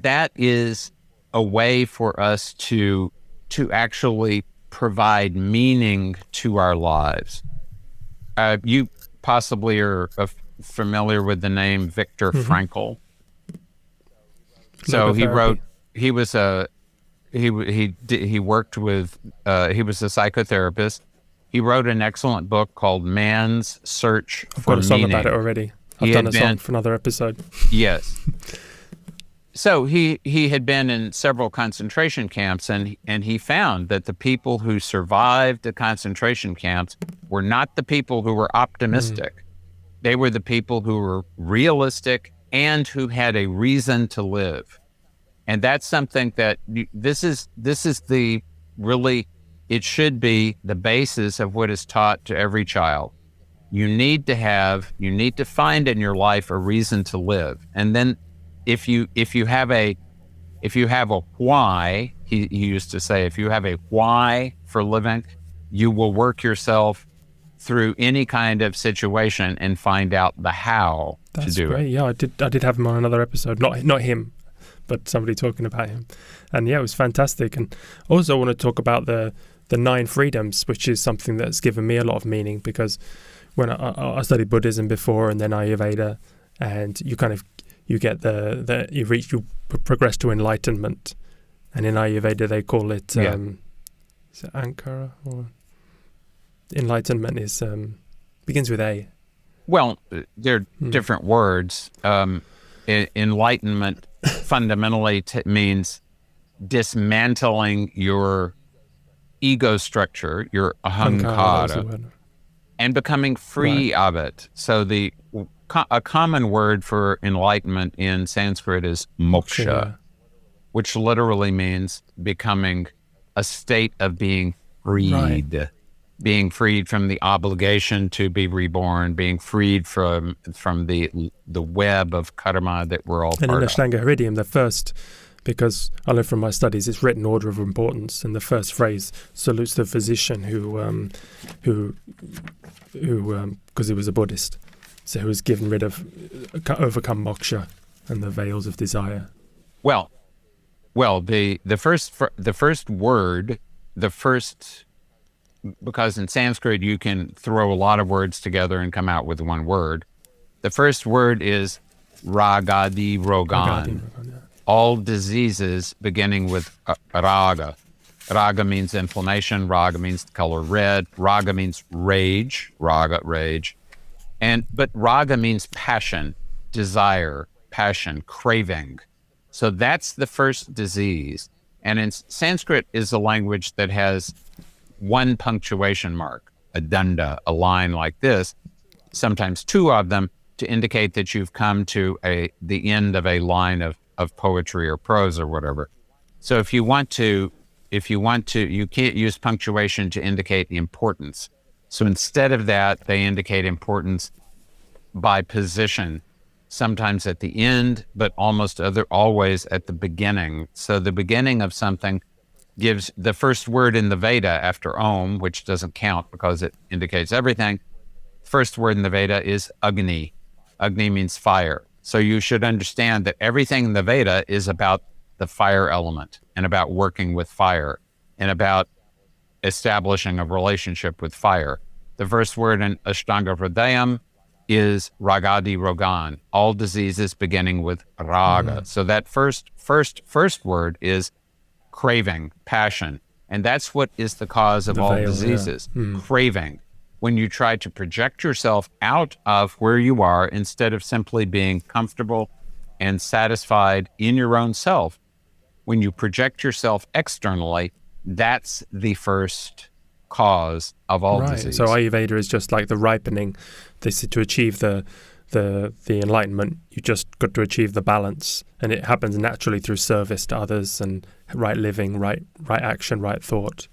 that is a way for us to actually provide meaning to our lives. You possibly are familiar with the name Viktor Frankl. So he wrote. He was a he worked with. He was a psychotherapist. He wrote an excellent book called Man's Search for Meaning. I've got a song about it already. I've done a song for another episode. Yes. So he had been in several concentration camps, and he found that the people who survived the concentration camps were not the people who were optimistic. They were the people who were realistic and who had a reason to live. And that's something that this is the really, it should be the basis of what is taught to every child. You need to find in your life a reason to live. And then if you have a why, he used to say, if you have a why for living, you will work yourself through any kind of situation and find out the how to do it. Yeah, I did have him on another episode. Not him, but somebody talking about him. And yeah, it was fantastic. And also I want to talk about the 9 freedoms, which is something that's given me a lot of meaning, because when I studied Buddhism before and then Ayurveda, and you progress to enlightenment. And in Ayurveda they call it is it Ankara, or enlightenment is begins with A. Well, they're different words. Enlightenment fundamentally means dismantling your ego structure, your ahankara, and becoming free of it. So a common word for enlightenment in Sanskrit is moksha, which literally means becoming a state of being freed, being freed from the obligation to be reborn, being freed from the web of karma that we're all part of. And in Ashtanga Hriddhayam, the first, because I learned from my studies, it's written order of importance, and the first phrase salutes the physician who because he was a Buddhist, so who was given rid of, overcome moksha and the veils of desire. Well, the first word, because in Sanskrit you can throw a lot of words together and come out with one word. The first word is ragadi rogan. All diseases beginning with raga. Raga means inflammation. Raga means the color red. Raga means rage. Raga, rage. But raga means passion, desire, passion, craving. So that's the first disease. And in Sanskrit is a language that has one punctuation mark, a danda, a line like this, sometimes 2 of them, to indicate that you've come to the end of a line of poetry or prose or whatever. So if you want to, you can't use punctuation to indicate importance. So instead of that, they indicate importance by position, sometimes at the end, but always at the beginning. So the beginning of something gives the first word in the Veda after Om, which doesn't count because it indicates everything. First word in the Veda is Agni. Agni means fire. So you should understand that everything in the Veda is about the fire element and about working with fire and about establishing a relationship with fire. The first word in Ashtanga Hriddhayam is Ragadi Rogan, all diseases beginning with Raga. So that first word is craving, passion. And that's what is the cause of all diseases, craving. When you try to project yourself out of where you are instead of simply being comfortable and satisfied in your own self, when you project yourself externally, that's the first cause of all Right. So disease. Ayurveda is just like the ripening. This to achieve the enlightenment, you just got to achieve the balance, and it happens naturally through service to others and right living, right action, right thought.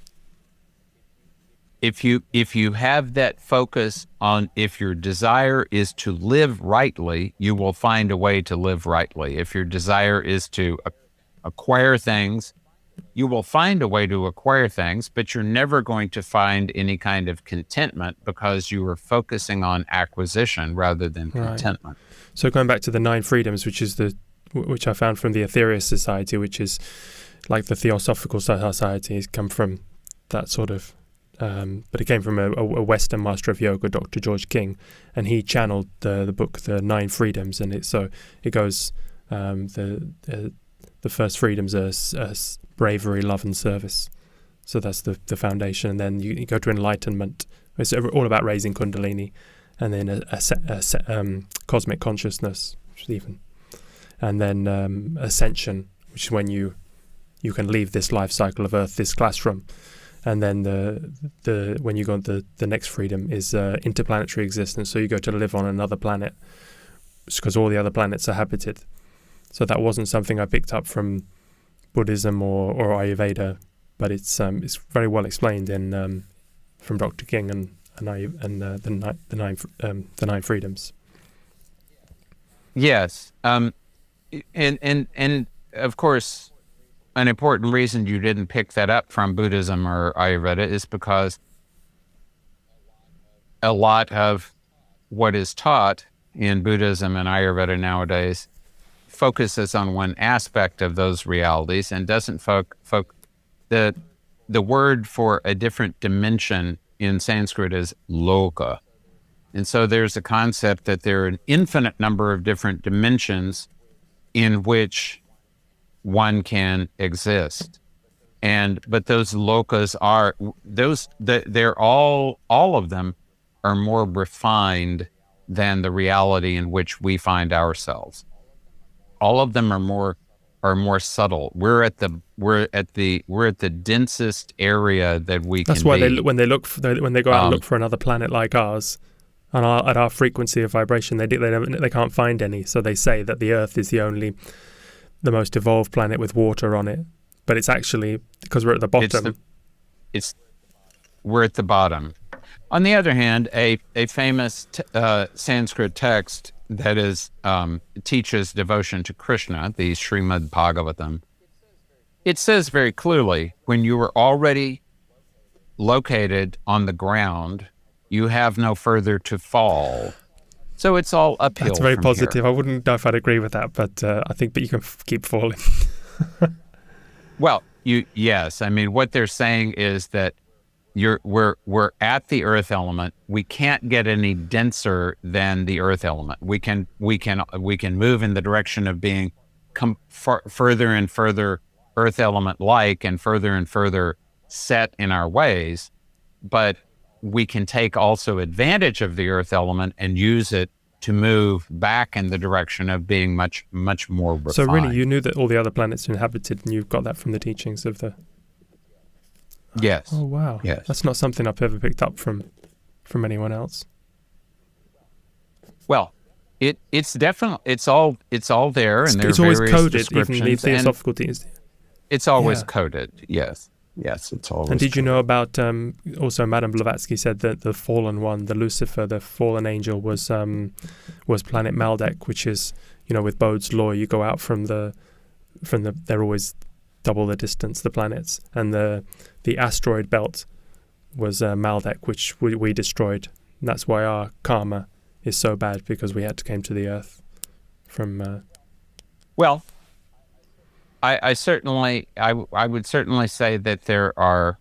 If you have that focus on, if your desire is to live rightly, you will find a way to live rightly. If your desire is to acquire things, you will find a way to acquire things, but you're never going to find any kind of contentment because you are focusing on acquisition rather than contentment. So going back to the 9 freedoms, which I found from the Aetherius Society, which is like the Theosophical Society, has come from that sort of, but it came from a Western master of yoga, Dr. George King, and he channeled the book, the 9 freedoms, and it goes the first freedoms are bravery, love, and service. So that's the foundation. And then you go to enlightenment. It's all about raising Kundalini, and then cosmic consciousness, which is even, and then ascension, which is when you can leave this life cycle of Earth, this classroom. And then the when you go on the next freedom is interplanetary existence. So you go to live on another planet, because all the other planets are habited. So that wasn't something I picked up from Buddhism or Ayurveda, but it's very well explained in from Dr. King and the 9 freedoms. Yes, and of course, an important reason you didn't pick that up from Buddhism or Ayurveda is because a lot of what is taught in Buddhism and Ayurveda nowadays focuses on one aspect of those realities and doesn't the word for a different dimension in Sanskrit is loka. And so there's a concept that there are an infinite number of different dimensions in which one can exist. But those lokas are they're all of them are more refined than the reality in which we find ourselves. All of them are more subtle. We're at the densest area that we can be. That's why when they go out and look for another planet like ours, and at our frequency of vibration, they can't find any. So they say that the Earth is the most evolved planet with water on it, but it's actually because we're at the bottom. We're at the bottom. On the other hand, a famous Sanskrit text that teaches devotion to Krishna, the Srimad Bhagavatam, it says very clearly, when you are already located on the ground, you have no further to fall. So it's all uphill. That's very positive. Here. I wouldn't know if I'd agree with that, but I think you can keep falling. Well, yes. I mean, what they're saying is that we're at the earth element. We can't get any denser than the earth element. We can move in the direction of being further and further earth element like, and further set in our ways, but we can take also advantage of the earth element and use it to move back in the direction of being much more refined. So really, you knew that all the other planets are inhabited, and you've got that from the teachings of the... Yes. Oh, wow. Yes. That's not something I've ever picked up from anyone else. Well, it's definitely, it's all there, and it's always coded, even the theosophical teachings. It's always coded, yes. Yes, it's always And did coded. you know about, also Madame Blavatsky said that the fallen one, the Lucifer, the fallen angel, was planet Maldek, which is, with Bode's law, you go out from they're always double the distance, the planets, and the asteroid belt was Maldek, which we destroyed. And that's why our karma is so bad, because we had to came to the Earth from... Well, I would certainly say that there are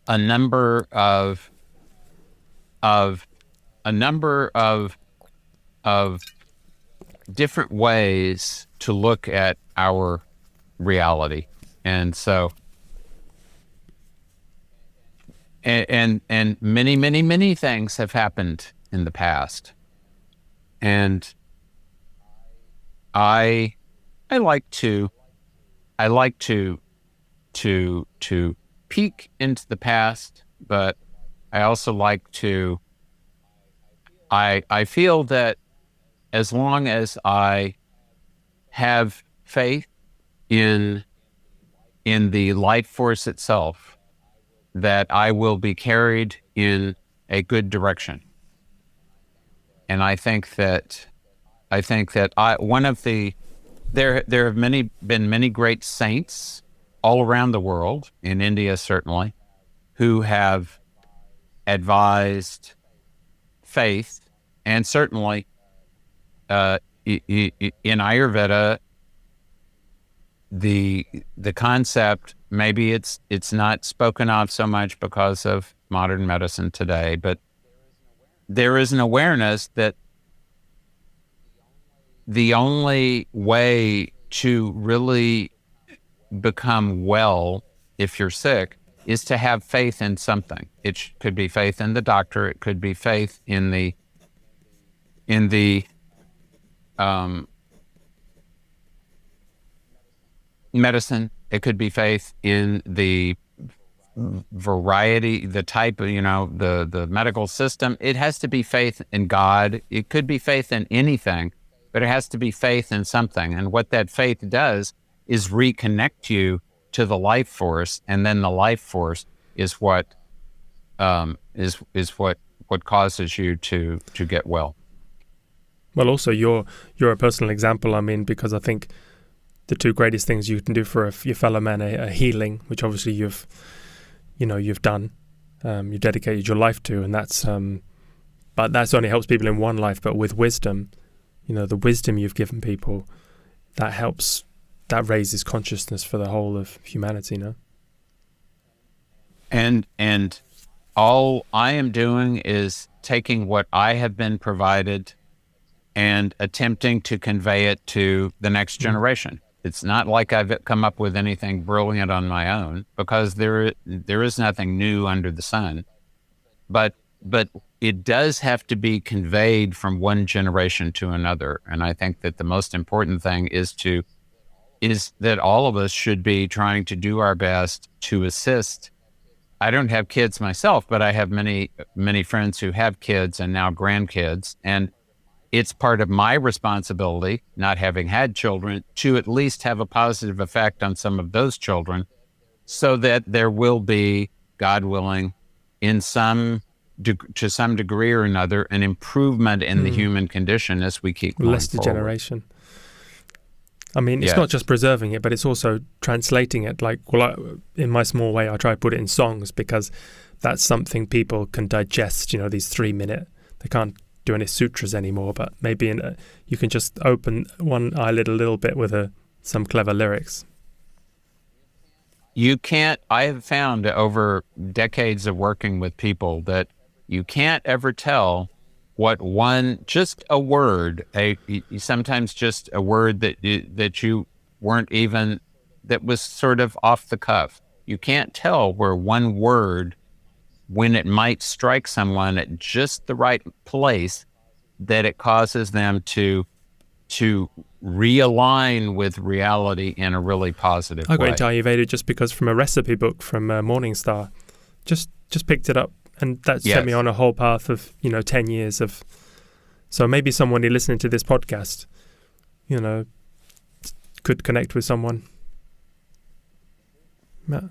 a number of different ways to look at our reality, and so and many things have happened in the past, and I I like to I like to peek into the past, but I also like to I feel that as long as I have faith in the life force itself, that I will be carried in a good direction. And I think that one of the there have been many great saints all around the world, in India certainly, who have advised faith, and certainly in Ayurveda, the concept, maybe it's not spoken of so much because of modern medicine today, but there is an awareness that the only way to really become well if you're sick is to have faith in something. It could be faith in the doctor. It could be faith in the medicine. It could be faith in the variety, the type of, the medical system. It has to be faith in God. It could be faith in anything, but it has to be faith in something. And what that faith does is reconnect you to the life force, and then the life force is what what causes you to get well. Well, also you're a personal example. I mean, because I think the two greatest things you can do for your fellow man are healing, which obviously you've done, you dedicated your life to, and that's but that's only helps people in one life. But with wisdom, the wisdom you've given people, that helps, that raises consciousness for the whole of humanity, no? And all I am doing is taking what I have been provided and attempting to convey it to the next generation. It's not like I've come up with anything brilliant on my own, because there is nothing new under the sun. But it does have to be conveyed from one generation to another. And I think that the most important thing is that all of us should be trying to do our best to assist. I don't have kids myself, but I have many, many friends who have kids and now grandkids. And it's part of my responsibility, not having had children, to at least have a positive effect on some of those children, so that there will be, God willing, to some degree or another, an improvement in the human condition as we keep going less degeneration. I mean, it's not just preserving it, but it's also translating it. Like, in my small way, I try to put it in songs, because that's something people can digest. These 3-minute, they can't do any sutras anymore, but maybe you can just open one eyelid a little bit with some clever lyrics. You can't. I have found over decades of working with people that you can't ever tell what just a word, sometimes just a word that you weren't even, that was sort of off the cuff. You can't tell where one word, when it might strike someone at just the right place, that it causes them to realign with reality in a really positive way. I got into Ayurveda just because, from a recipe book from Morningstar, just picked it up, and that set me on a whole path of 10 years of. So maybe someone listening to this podcast, could connect with someone.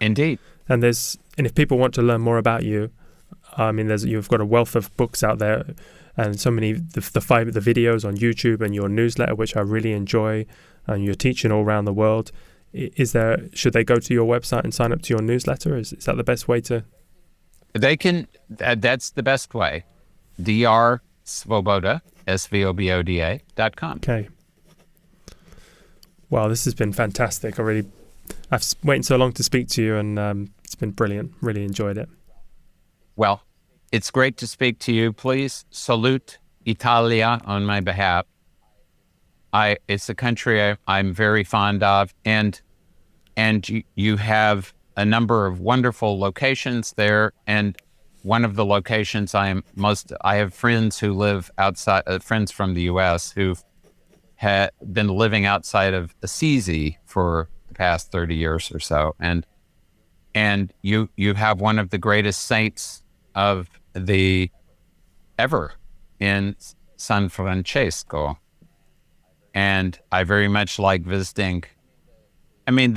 Indeed. And if people want to learn more about you, I mean, you've got a wealth of books out there, and so many the videos on YouTube, and your newsletter, which I really enjoy, and you're teaching all around the world. Should they go to your website and sign up to your newsletter? Is that the best way to? They can. That's the best way. Dr. Svoboda, SVOBODA.com. Okay. Wow, this has been fantastic. I've waited so long to speak to you, and it's been brilliant. Really enjoyed it. Well, it's great to speak to you. Please salute Italia on my behalf. It's a country I'm very fond of, and you have a number of wonderful locations there. And one of the locations I have friends who live outside, friends from the U.S. who've been living outside of Assisi for the past 30 years or so. And you have one of the greatest saints of the ever in San Francesco. And I very much like visiting, I mean,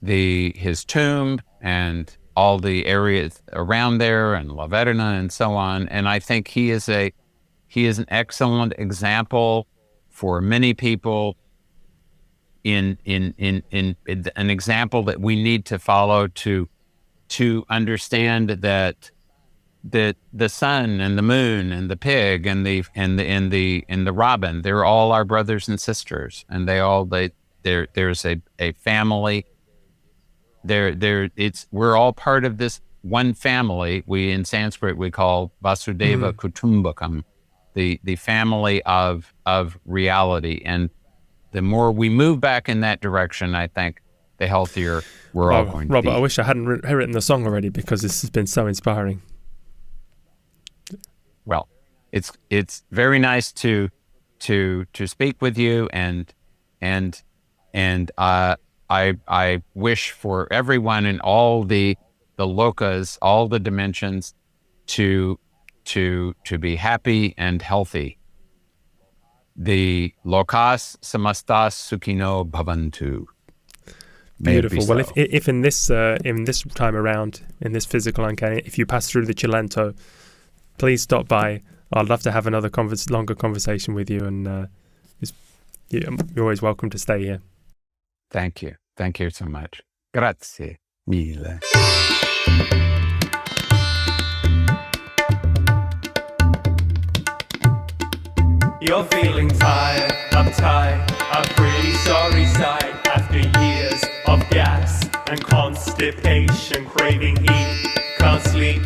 his tomb and all the areas around there and La Verna and so on. And I think he is an excellent example for many people in an example that we need to follow to understand that the sun and the moon and the pig and the robin, they're all our brothers and sisters, and there's a family. We're all part of this one family. In Sanskrit we call Vasudeva Kutumbakam, the family of reality. And the more we move back in that direction, I think the healthier we're all going to be. Robert, I wish I hadn't written the song already, because this has been so inspiring. Well, it's very nice to speak with you, and I wish for everyone in all the lokas, all the dimensions, to be happy and healthy. The lokas samastas sukhino bhavantu. Beautiful. Well, so. if in this time around, in this physical uncanny, if you pass through the Cilento, please stop by. I'd love to have another longer conversation with you, and you're always welcome to stay here. Thank you. Thank you so much. Grazie mille. You're feeling tired, uptight, a pretty sorry sight after years of gas and constipation, craving heat, can't sleep,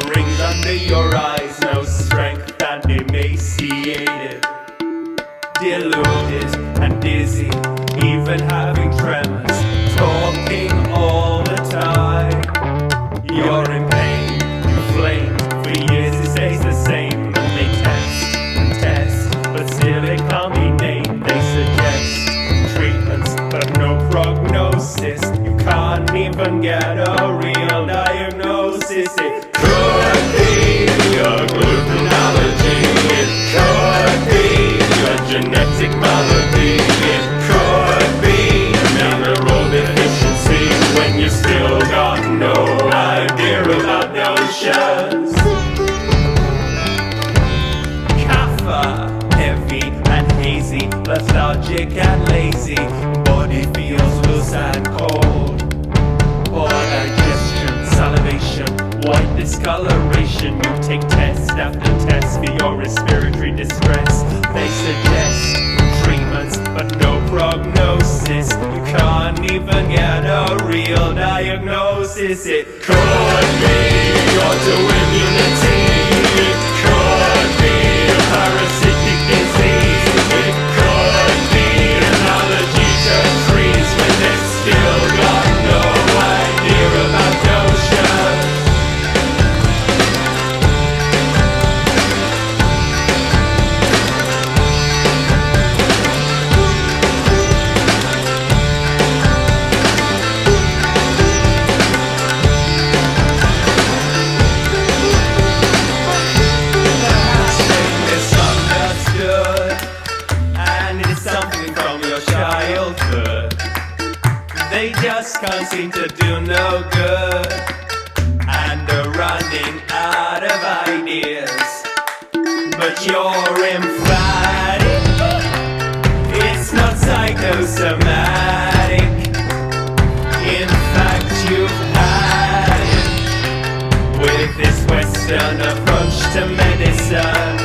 rings under your eyes, no strength and emaciated, deluded and dizzy, even having tremors, talking all the time. You're in pain, inflamed, for years it stays the same, and they test and test, but still it can't be named. They suggest treatments, but no prognosis. You can't even get a real diagnosis. It could be your gluten allergy. It could be your genetic malady. It could be mineral deficiency when you still got no idea about doshas. Kapha, heavy and hazy, lethargic and lazy, body feels loose and cold. Poor digestion, salivation, white discolouration. You take test after test for your respiratory distress. They suggest treatments, but no prognosis. You can't even get a real diagnosis. It could be autoimmunity. It could be a parasitic disease. It could be an allergy to trees when they've still got no idea about doshas. They just can't seem to do no good, and they're running out of ideas. But you're emphatic, it's not psychosomatic. In fact, you've had it with this Western approach to medicine.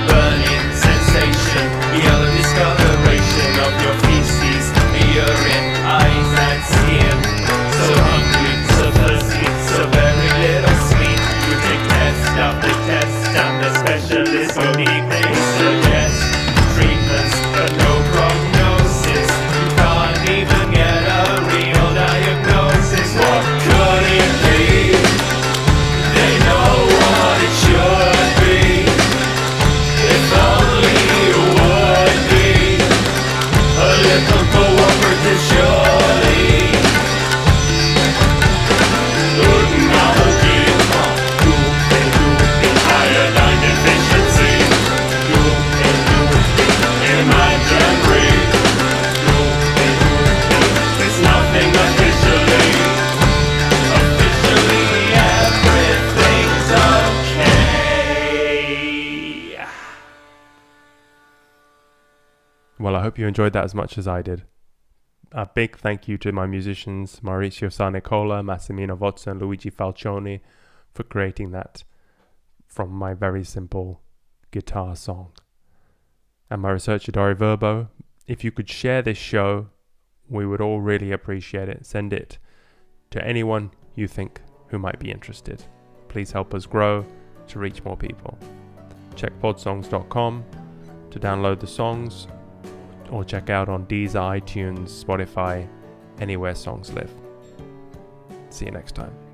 Burning sensation, yellow discoloration of your feces, urine, eyes and skin. So hungry, so thirsty, so very little sleep. You take test after test, and the specialist only they suggest treatments, but no prognosis. hope you enjoyed that as much as I did. A big thank you to my musicians Maurizio Sarnicola, Massimino Vozza and Luigi Falcioni for creating that from my very simple guitar song. And my researcher Dori Verbo, if you could share this show, we would all really appreciate it. Send it to anyone you think who might be interested. Please help us grow to reach more people. Check podsongs.com to download the songs, or check out on Deezer, iTunes, Spotify, anywhere songs live. See you next time.